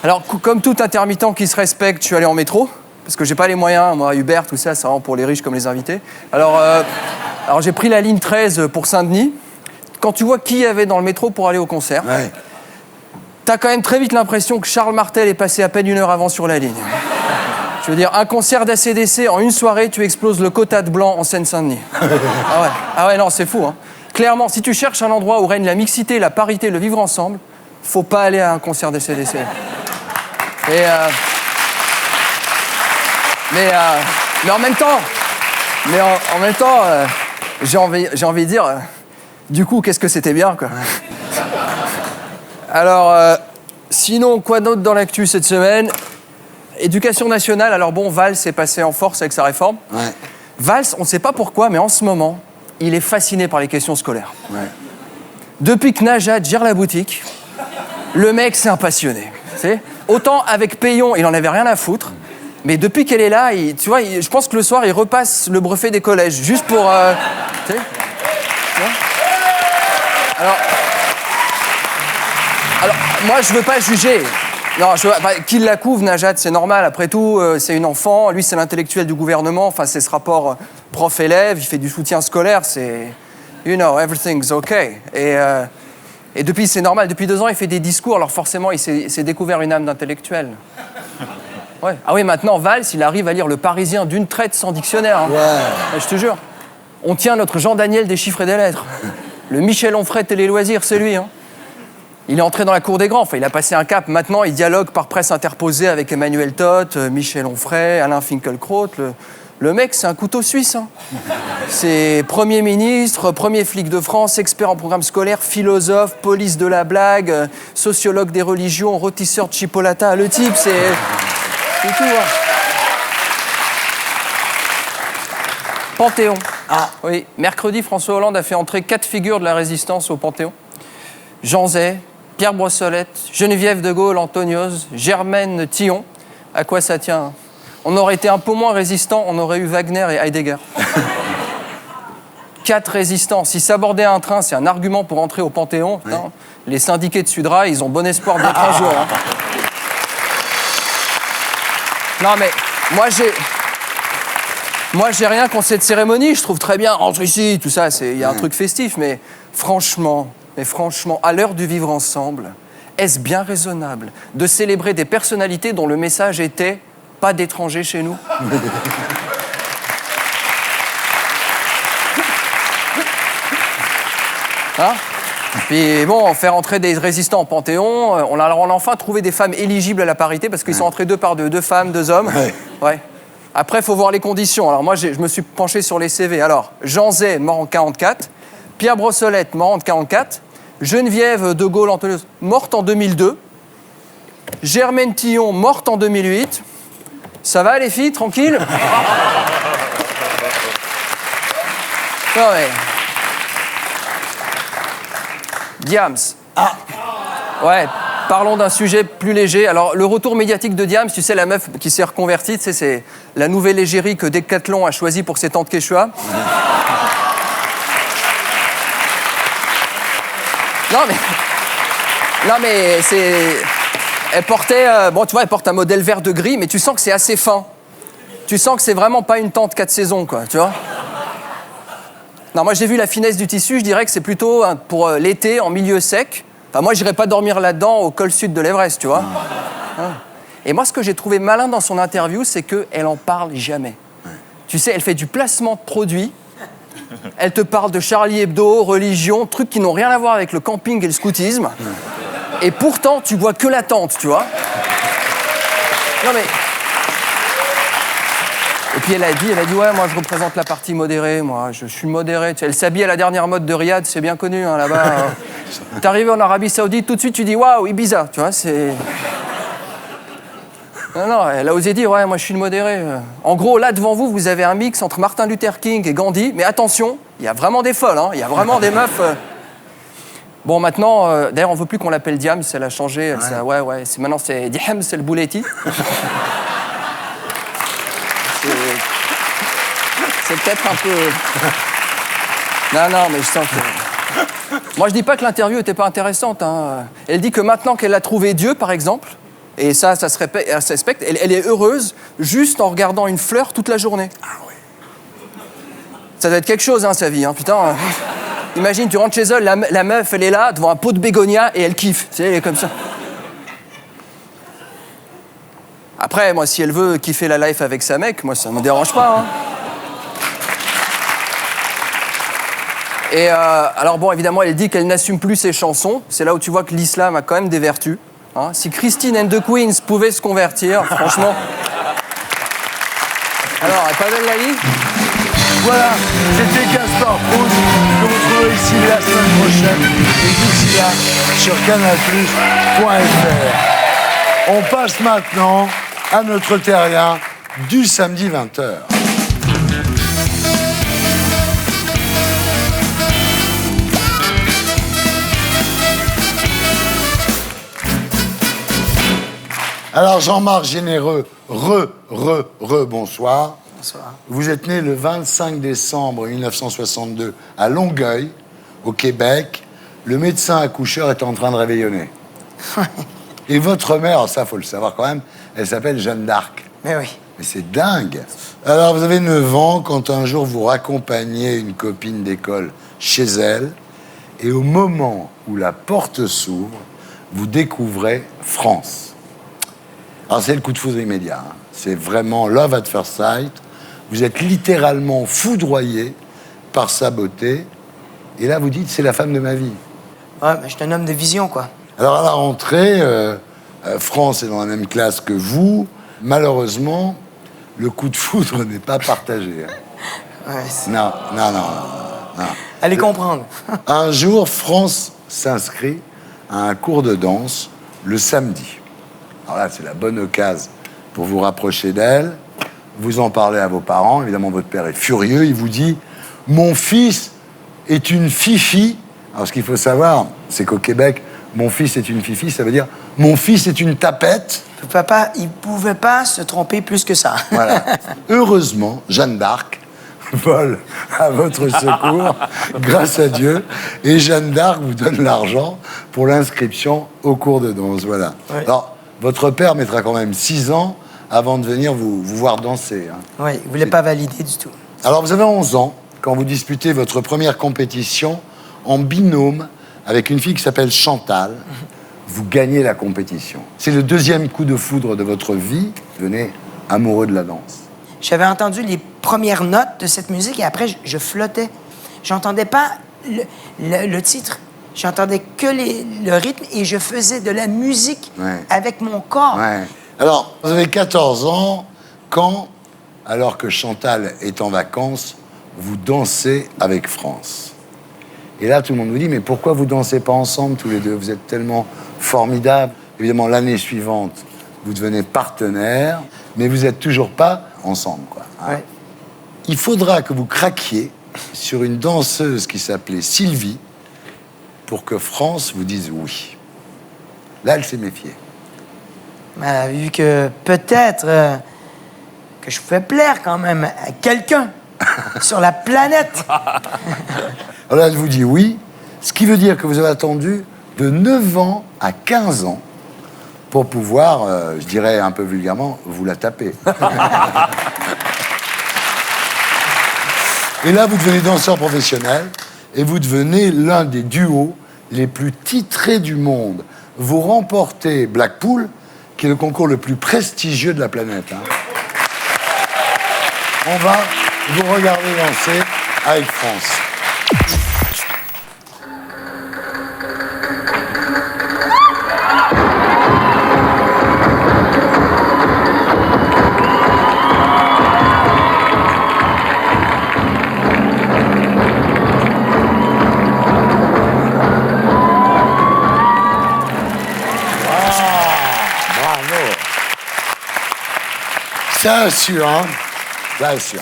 Alors, comme tout intermittent qui se respecte, je suis allé en métro, parce que j'ai pas les moyens. Moi, Uber, tout ça, c'est vraiment pour les riches comme les invités. Alors j'ai pris la ligne 13 pour Saint-Denis. Quand tu vois qui y avait dans le métro pour aller au concert, t'as quand même très vite l'impression que Charles Martel est passé à peine 1 heure avant sur la ligne. Je veux dire, un concert d'ACDC, en une soirée, tu exploses le quota de blanc en Seine-Saint-Denis. Ah ouais, non, c'est fou, hein. Clairement, si tu cherches un endroit où règne la mixité, la parité, le vivre ensemble, faut pas aller à un concert d'ACDC. Mais en même temps, j'ai envie de dire, du coup, qu'est-ce que c'était bien, quoi. Alors, sinon, quoi d'autre dans l'actu cette semaine? Éducation nationale, alors bon, Valls est passé en force avec sa réforme. Ouais. Valls, on ne sait pas pourquoi, mais en ce moment, il est fasciné par les questions scolaires. Ouais. Depuis que Najat gère la boutique, le mec, c'est un passionné. Autant avec Payon, il en avait rien à foutre, mais depuis qu'elle est là, tu vois, je pense que le soir, il repasse le brevet des collèges, juste pour... tu sais, alors, moi, je veux pas juger. Non, qu'il la couvre, Najat, c'est normal. Après tout, c'est une enfant. Lui, c'est l'intellectuel du gouvernement. Enfin, c'est ce rapport prof-élève. Il fait du soutien scolaire. C'est... You know, everything's okay. Et depuis, c'est normal. Depuis 2 ans, il fait des discours. Alors forcément, il s'est découvert une âme d'intellectuel. Ouais. Ah oui, maintenant, Valls, il arrive à lire Le Parisien d'une traite sans dictionnaire. Hein. Ouais. Je te jure. On tient notre Jean Daniel des chiffres et des lettres. Le Michel Onfray télé loisirs, c'est lui. Hein. Il est entré dans la cour des grands. Enfin, il a passé un cap. Maintenant, il dialogue par presse interposée avec Emmanuel Todt, Michel Onfray, Alain Finkielkraut. Le mec, c'est un couteau suisse. Hein. C'est Premier ministre, premier flic de France, expert en programme scolaire, philosophe, police de la blague, sociologue des religions, rôtisseur de chipolata. Le type, c'est tout. Hein. Panthéon. Ah. Oui, mercredi, François Hollande a fait entrer 4 figures de la résistance au Panthéon. Jean Zay, Pierre Brossolette, Geneviève de Gaulle, Antoniose, Germaine Tillon. À quoi ça tient, hein? On aurait été un peu moins résistants, on aurait eu Wagner et Heidegger. 4 résistants. Si s'aborder un train, c'est un argument pour entrer au Panthéon. Ouais. Les syndiqués de Sudrail, ils ont bon espoir d'être un jour. Hein. Non, mais moi, j'ai rien contre cette cérémonie. Je trouve très bien, entre ici, tout ça, il y a un truc festif. Mais franchement, à l'heure du vivre ensemble, est-ce bien raisonnable de célébrer des personnalités dont le message était « pas d'étrangers chez nous » Hein? Puis bon, faire entrer des résistants au Panthéon, on a enfin trouvé des femmes éligibles à la parité parce qu'ils sont entrés 2 par 2, 2 femmes, 2 hommes. Ouais. Après, il faut voir les conditions. Alors moi, je me suis penché sur les CV. Alors, Jean Zay, mort en 44. Pierre Brossolette, mort en 44. Geneviève de Gaulle, Antoniose, morte en 2002. Germaine Tillon, morte en 2008. Ça va, les filles, tranquille? Non, mais... Diams. Ah. Ouais, parlons d'un sujet plus léger. Alors, le retour médiatique de Diams, tu sais, la meuf qui s'est reconvertie, tu sais, c'est la nouvelle égérie que Decathlon a choisie pour ses tantes Quechua. Non, mais c'est... Elle portait... bon, tu vois, elle porte un modèle vert de gris, mais tu sens que c'est assez fin. Tu sens que c'est vraiment pas une tente 4 saisons, quoi, tu vois. Non, moi, j'ai vu la finesse du tissu, je dirais que c'est plutôt pour l'été, en milieu sec. Enfin, moi, j'irais pas dormir là-dedans au col sud de l'Everest, tu vois. Et moi, ce que j'ai trouvé malin dans son interview, c'est qu'elle en parle jamais. Tu sais, elle fait du placement de produits. Elle te parle de Charlie Hebdo, religion, trucs qui n'ont rien à voir avec le camping et le scoutisme. Et pourtant, tu vois que la tente, tu vois. Non mais... Et puis elle a dit, ouais, moi je représente la partie modérée, moi, je suis modérée. Elle s'habille à la dernière mode de Riyad, c'est bien connu, hein, là-bas. T'es arrivé en Arabie Saoudite, tout de suite tu dis, waouh, Ibiza, tu vois, c'est... Non, elle a osé dire, ouais, moi je suis une modérée. En gros, là, devant vous, vous avez un mix entre Martin Luther King et Gandhi, mais attention, il y a vraiment des folles, hein, il y a vraiment des meufs... Bon, maintenant, d'ailleurs, on veut plus qu'on l'appelle Diams, elle a changé, ouais, maintenant c'est Diams, c'est le Bouletti. C'est peut-être un peu... Non, mais je sens que... Moi, je dis pas que l'interview était pas intéressante. Hein. Elle dit que maintenant qu'elle a trouvé Dieu, par exemple, et ça se respecte, elle est heureuse juste en regardant une fleur toute la journée. Ah oui. Ça doit être quelque chose, hein, sa vie. Hein. Putain, imagine, tu rentres chez elle, la meuf, elle est là, devant un pot de bégonia, et elle kiffe. Tu sais, elle est comme ça. Après, moi, si elle veut kiffer la life avec sa mec, moi, ça me dérange pas. Hein. Et alors bon, évidemment, elle dit qu'elle n'assume plus ses chansons. C'est là où tu vois que l'islam a quand même des vertus. Hein. Si Christine and the Queens pouvaient se convertir, franchement... Alors, elle est pas belle la vie? Voilà, c'était Gaspard Proust, que vous trouverez ici la semaine prochaine, et d'ici là, sur canalplus.fr. On passe maintenant à notre terrien du samedi 20h. Alors Jean-Marc Généreux, bonsoir. Bonsoir. Vous êtes né le 25 décembre 1962 à Longueuil, au Québec. Le médecin accoucheur est en train de réveillonner. Et votre mère, ça faut le savoir quand même, elle s'appelle Jeanne d'Arc. Mais oui. Mais c'est dingue. Alors vous avez 9 ans quand un jour vous raccompagnez une copine d'école chez elle et au moment où la porte s'ouvre, vous découvrez France. Alors c'est le coup de foudre immédiat. Hein. C'est vraiment love at first sight. Vous êtes littéralement foudroyé par sa beauté. Et là, vous dites, c'est la femme de ma vie. Ouais, mais je suis un homme de vision, quoi. Alors à la rentrée, France est dans la même classe que vous. Malheureusement, le coup de foudre n'est pas partagé. Hein. Ouais, non. Allez comprendre. Un jour, France s'inscrit à un cours de danse le samedi. Alors là, c'est la bonne occasion pour vous rapprocher d'elle. Vous en parlez à vos parents. Évidemment, votre père est furieux. Il vous dit « Mon fils est une fifi ». Alors, ce qu'il faut savoir, c'est qu'au Québec, « Mon fils est une fifi », ça veut dire « Mon fils est une tapette ». Papa, il pouvait pas se tromper plus que ça. Voilà. Heureusement, Jeanne d'Arc vole à votre secours, grâce à Dieu. Et Jeanne d'Arc vous donne l'argent pour l'inscription au cours de danse. Voilà. Oui. Alors, votre père mettra quand même 6 ans avant de venir vous voir danser. Hein. Oui, il ne voulait pas valider du tout. Alors, vous avez 11 ans quand vous disputez votre première compétition en binôme avec une fille qui s'appelle Chantal. Vous gagnez la compétition. C'est le deuxième coup de foudre de votre vie. Vous devenez amoureux de la danse. J'avais entendu les premières notes de cette musique et après, je flottais. J'entendais pas le titre. J'entendais que le rythme et je faisais de la musique avec mon corps. Ouais. Alors, vous avez 14 ans quand, alors que Chantal est en vacances, vous dansez avec France. Et là, tout le monde vous dit, mais pourquoi vous dansez pas ensemble tous les deux? Vous êtes tellement formidables. Évidemment, l'année suivante, vous devenez partenaires, mais vous n'êtes toujours pas ensemble, quoi. Hein. Ouais. Il faudra que vous craquiez sur une danseuse qui s'appelait Sylvie pour que France vous dise oui. Là, elle s'est méfiée. Elle a vu que peut-être que je pouvais plaire quand même à quelqu'un sur la planète. Alors elle vous dit oui, ce qui veut dire que vous avez attendu de 9 ans à 15 ans pour pouvoir, je dirais un peu vulgairement, vous la taper. Et là, vous devenez danseur professionnel et vous devenez l'un des duos les plus titrés du monde. Vous remportez Blackpool, qui est le concours le plus prestigieux de la planète. Hein. On va vous regarder danser avec France. Ça assure, hein. Ça assure.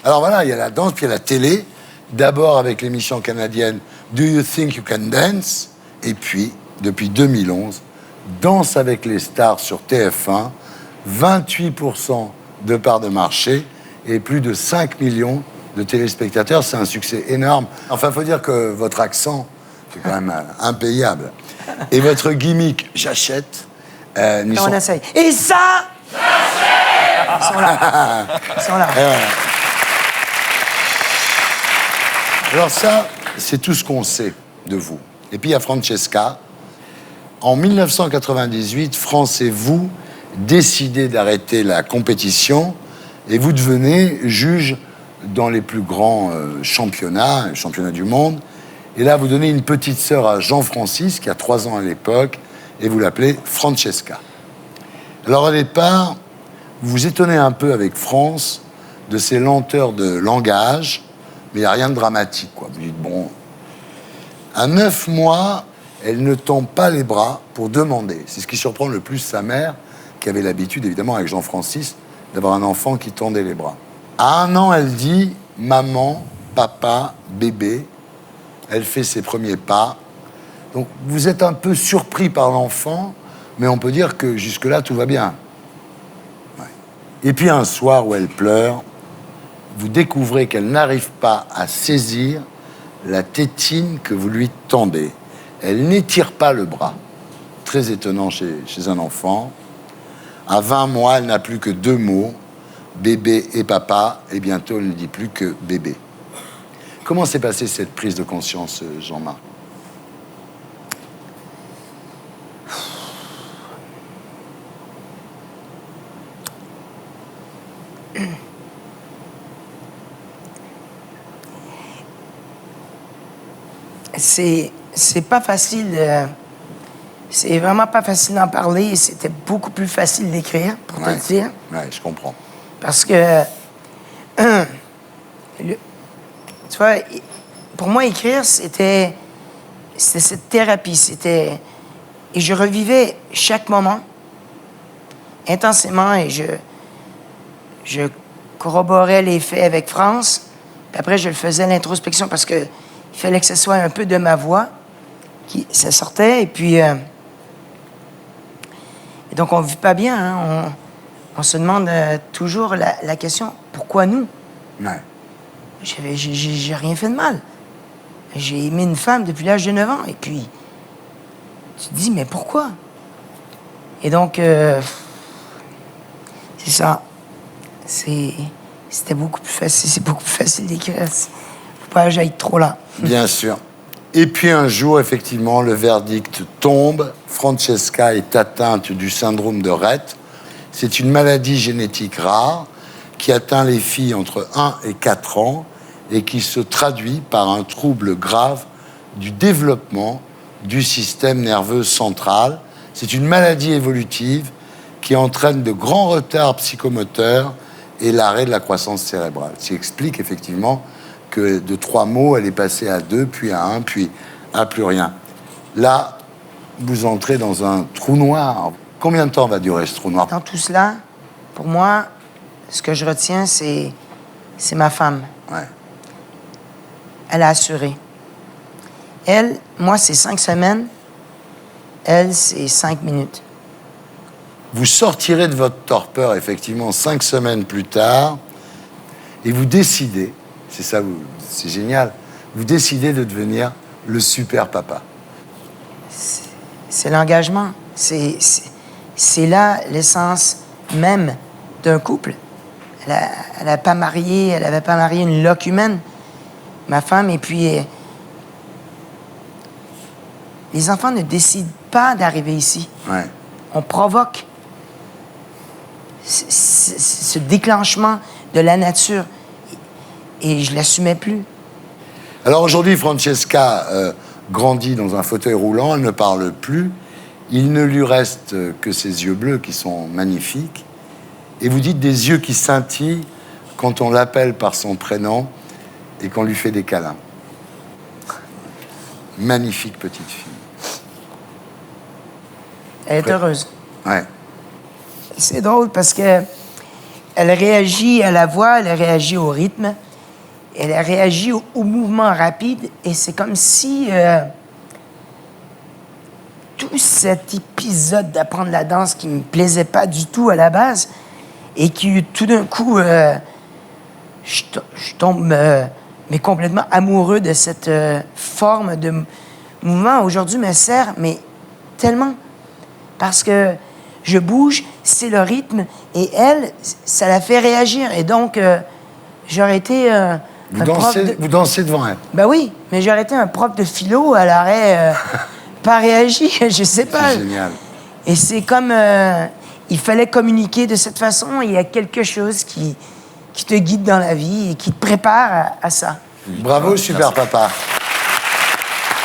Alors voilà, il y a la danse, puis il y a la télé. D'abord avec l'émission canadienne Do You Think You Can Dance? Et puis, depuis 2011, Danse avec les stars sur TF1, 28% de part de marché et plus de 5 millions de téléspectateurs. C'est un succès énorme. Enfin, il faut dire que votre accent, c'est quand même impayable. Et votre gimmick, j'achète. On essaye. Et ça, j'achète. Ils sont là. Ils sont là. Voilà. Alors ça, c'est tout ce qu'on sait de vous. Et puis il y a Francesca. En 1998, France et vous décidez d'arrêter la compétition et vous devenez juge dans les plus grands championnats du monde. Et là, vous donnez une petite sœur à Jean-Francis, qui a 3 ans à l'époque, et vous l'appelez Francesca. Alors au départ, vous vous étonnez un peu avec France de ses lenteurs de langage, mais il n'y a rien de dramatique, quoi. Vous dites, bon... À 9 mois, elle ne tend pas les bras pour demander. C'est ce qui surprend le plus sa mère, qui avait l'habitude, évidemment, avec Jean-Francis, d'avoir un enfant qui tendait les bras. À 1 an, elle dit « maman, papa, bébé ». Elle fait ses premiers pas. Donc, vous êtes un peu surpris par l'enfant, mais on peut dire que jusque-là, tout va bien. Ouais. Et puis, un soir où elle pleure, vous découvrez qu'elle n'arrive pas à saisir la tétine que vous lui tendez. Elle n'étire pas le bras. Très étonnant chez un enfant. À 20 mois, elle n'a plus que 2 mots, bébé et papa, et bientôt, elle ne dit plus que bébé. Comment s'est passée cette prise de conscience, Jean-Marc? C'est pas facile. C'est vraiment pas facile d'en parler. C'était beaucoup plus facile d'écrire, pour te dire. Ouais, je comprends. Parce que, tu vois, pour moi, écrire, c'était cette thérapie. Et je revivais chaque moment intensément et je corroborais les faits avec France. Puis après, je le faisais l'introspection parce que il fallait que ce soit un peu de ma voix ça sortait. Et puis, et donc, on ne vit pas bien. Hein? On se demande toujours la question, pourquoi nous? Ouais. J'ai rien fait de mal. J'ai aimé une femme depuis l'âge de 9 ans. Et puis, tu te dis, mais pourquoi? Et donc, c'est ça. C'était beaucoup plus facile. C'est beaucoup plus facile d'écrire. Faut pas que j'aille trop là. Bien sûr. Et puis un jour, effectivement, le verdict tombe. Francesca est atteinte du syndrome de Rett. C'est une maladie génétique rare qui atteint les filles entre 1 et 4 ans et qui se traduit par un trouble grave du développement du système nerveux central. C'est une maladie évolutive qui entraîne de grands retards psychomoteurs et l'arrêt de la croissance cérébrale. Ce qui explique effectivement que de 3 mots, elle est passée à 2, puis à 1, puis à plus rien. Là, vous entrez dans un trou noir. Combien de temps va durer ce trou noir? Dans tout cela, pour moi, ce que je retiens, c'est ma femme. Ouais. Elle a assuré. Elle, moi, c'est 5 semaines. Elle, c'est 5 minutes. Vous sortirez de votre torpeur, effectivement, 5 semaines plus tard, et vous décidez, c'est ça, c'est génial, vous décidez de devenir le super papa. C'est l'engagement. C'est là l'essence même d'un couple. Elle n'avait pas marié une loque humaine, ma femme, et puis les enfants ne décident pas d'arriver ici. Ouais. On provoque ce déclenchement de la nature et je l'assumais plus. Alors aujourd'hui, Francesca grandit dans un fauteuil roulant, elle ne parle plus. Il ne lui reste que ses yeux bleus qui sont magnifiques. Et vous dites des yeux qui scintillent quand on l'appelle par son prénom et qu'on lui fait des câlins. Magnifique petite fille. Elle est heureuse. Ouais. C'est drôle parce que elle réagit à la voix, elle réagit au rythme, elle réagit au mouvement rapide, et c'est comme si tout cet épisode d'apprendre la danse qui me plaisait pas du tout à la base, et qui tout d'un coup, je tombe mais complètement amoureux de cette forme de mouvement. Aujourd'hui, me sert, mais tellement, parce que je bouge, c'est le rythme, et elle, ça la fait réagir. Et donc, j'aurais été vous dansez devant elle? Ben oui, mais j'aurais été un prof de philo, elle aurait pas réagi, je sais pas. C'est génial. Et c'est comme... il fallait communiquer de cette façon. Il y a quelque chose qui te guide dans la vie et qui te prépare à ça. Bravo, super papa.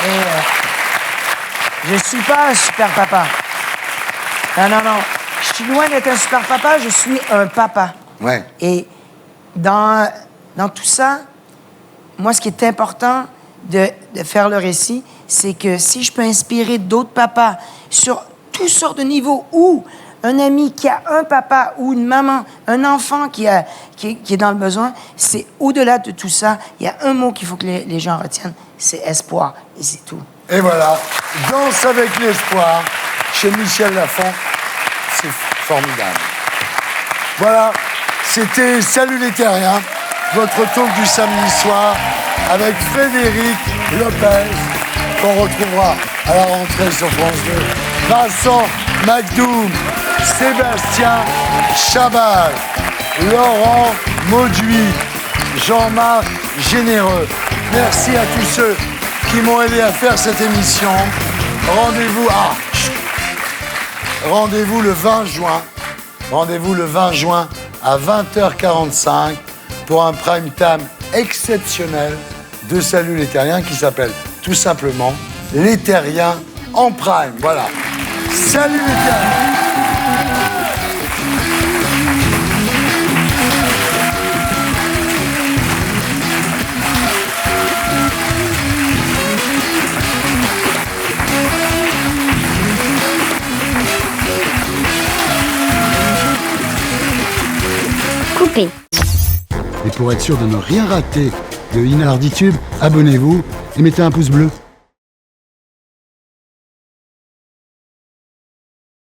Et, je suis pas un super papa. Non. Je suis loin d'être un super papa, je suis un papa. Ouais. Et dans tout ça, moi, ce qui est important de faire le récit, c'est que si je peux inspirer d'autres papas sur toutes sortes de niveaux, ou un ami qui a un papa ou une maman, un enfant qui est dans le besoin, c'est au-delà de tout ça. Il y a un mot qu'il faut que les gens retiennent, c'est espoir. Et c'est tout. Et voilà, Danse avec l'espoir, chez Michel Lafon. C'est formidable. Voilà, c'était Salut les Terriens, votre talk du samedi soir avec Frédéric Lopez, qu'on retrouvera à la rentrée sur France 2. Vincent Macdoum, Sébastien Chabal, Laurent Mauduit, Jean-Marc Généreux. Merci à tous ceux qui m'ont aidé à faire cette émission. Rendez-vous le 20 juin. Rendez-vous le 20 juin à 20h45 pour un prime time exceptionnel de Salut les Terriens qui s'appelle tout simplement Les Terriens en prime. Voilà. Salut les Terriens. Coupé. Et pour être sûr de ne rien rater de Inarditube, abonnez-vous et mettez un pouce bleu.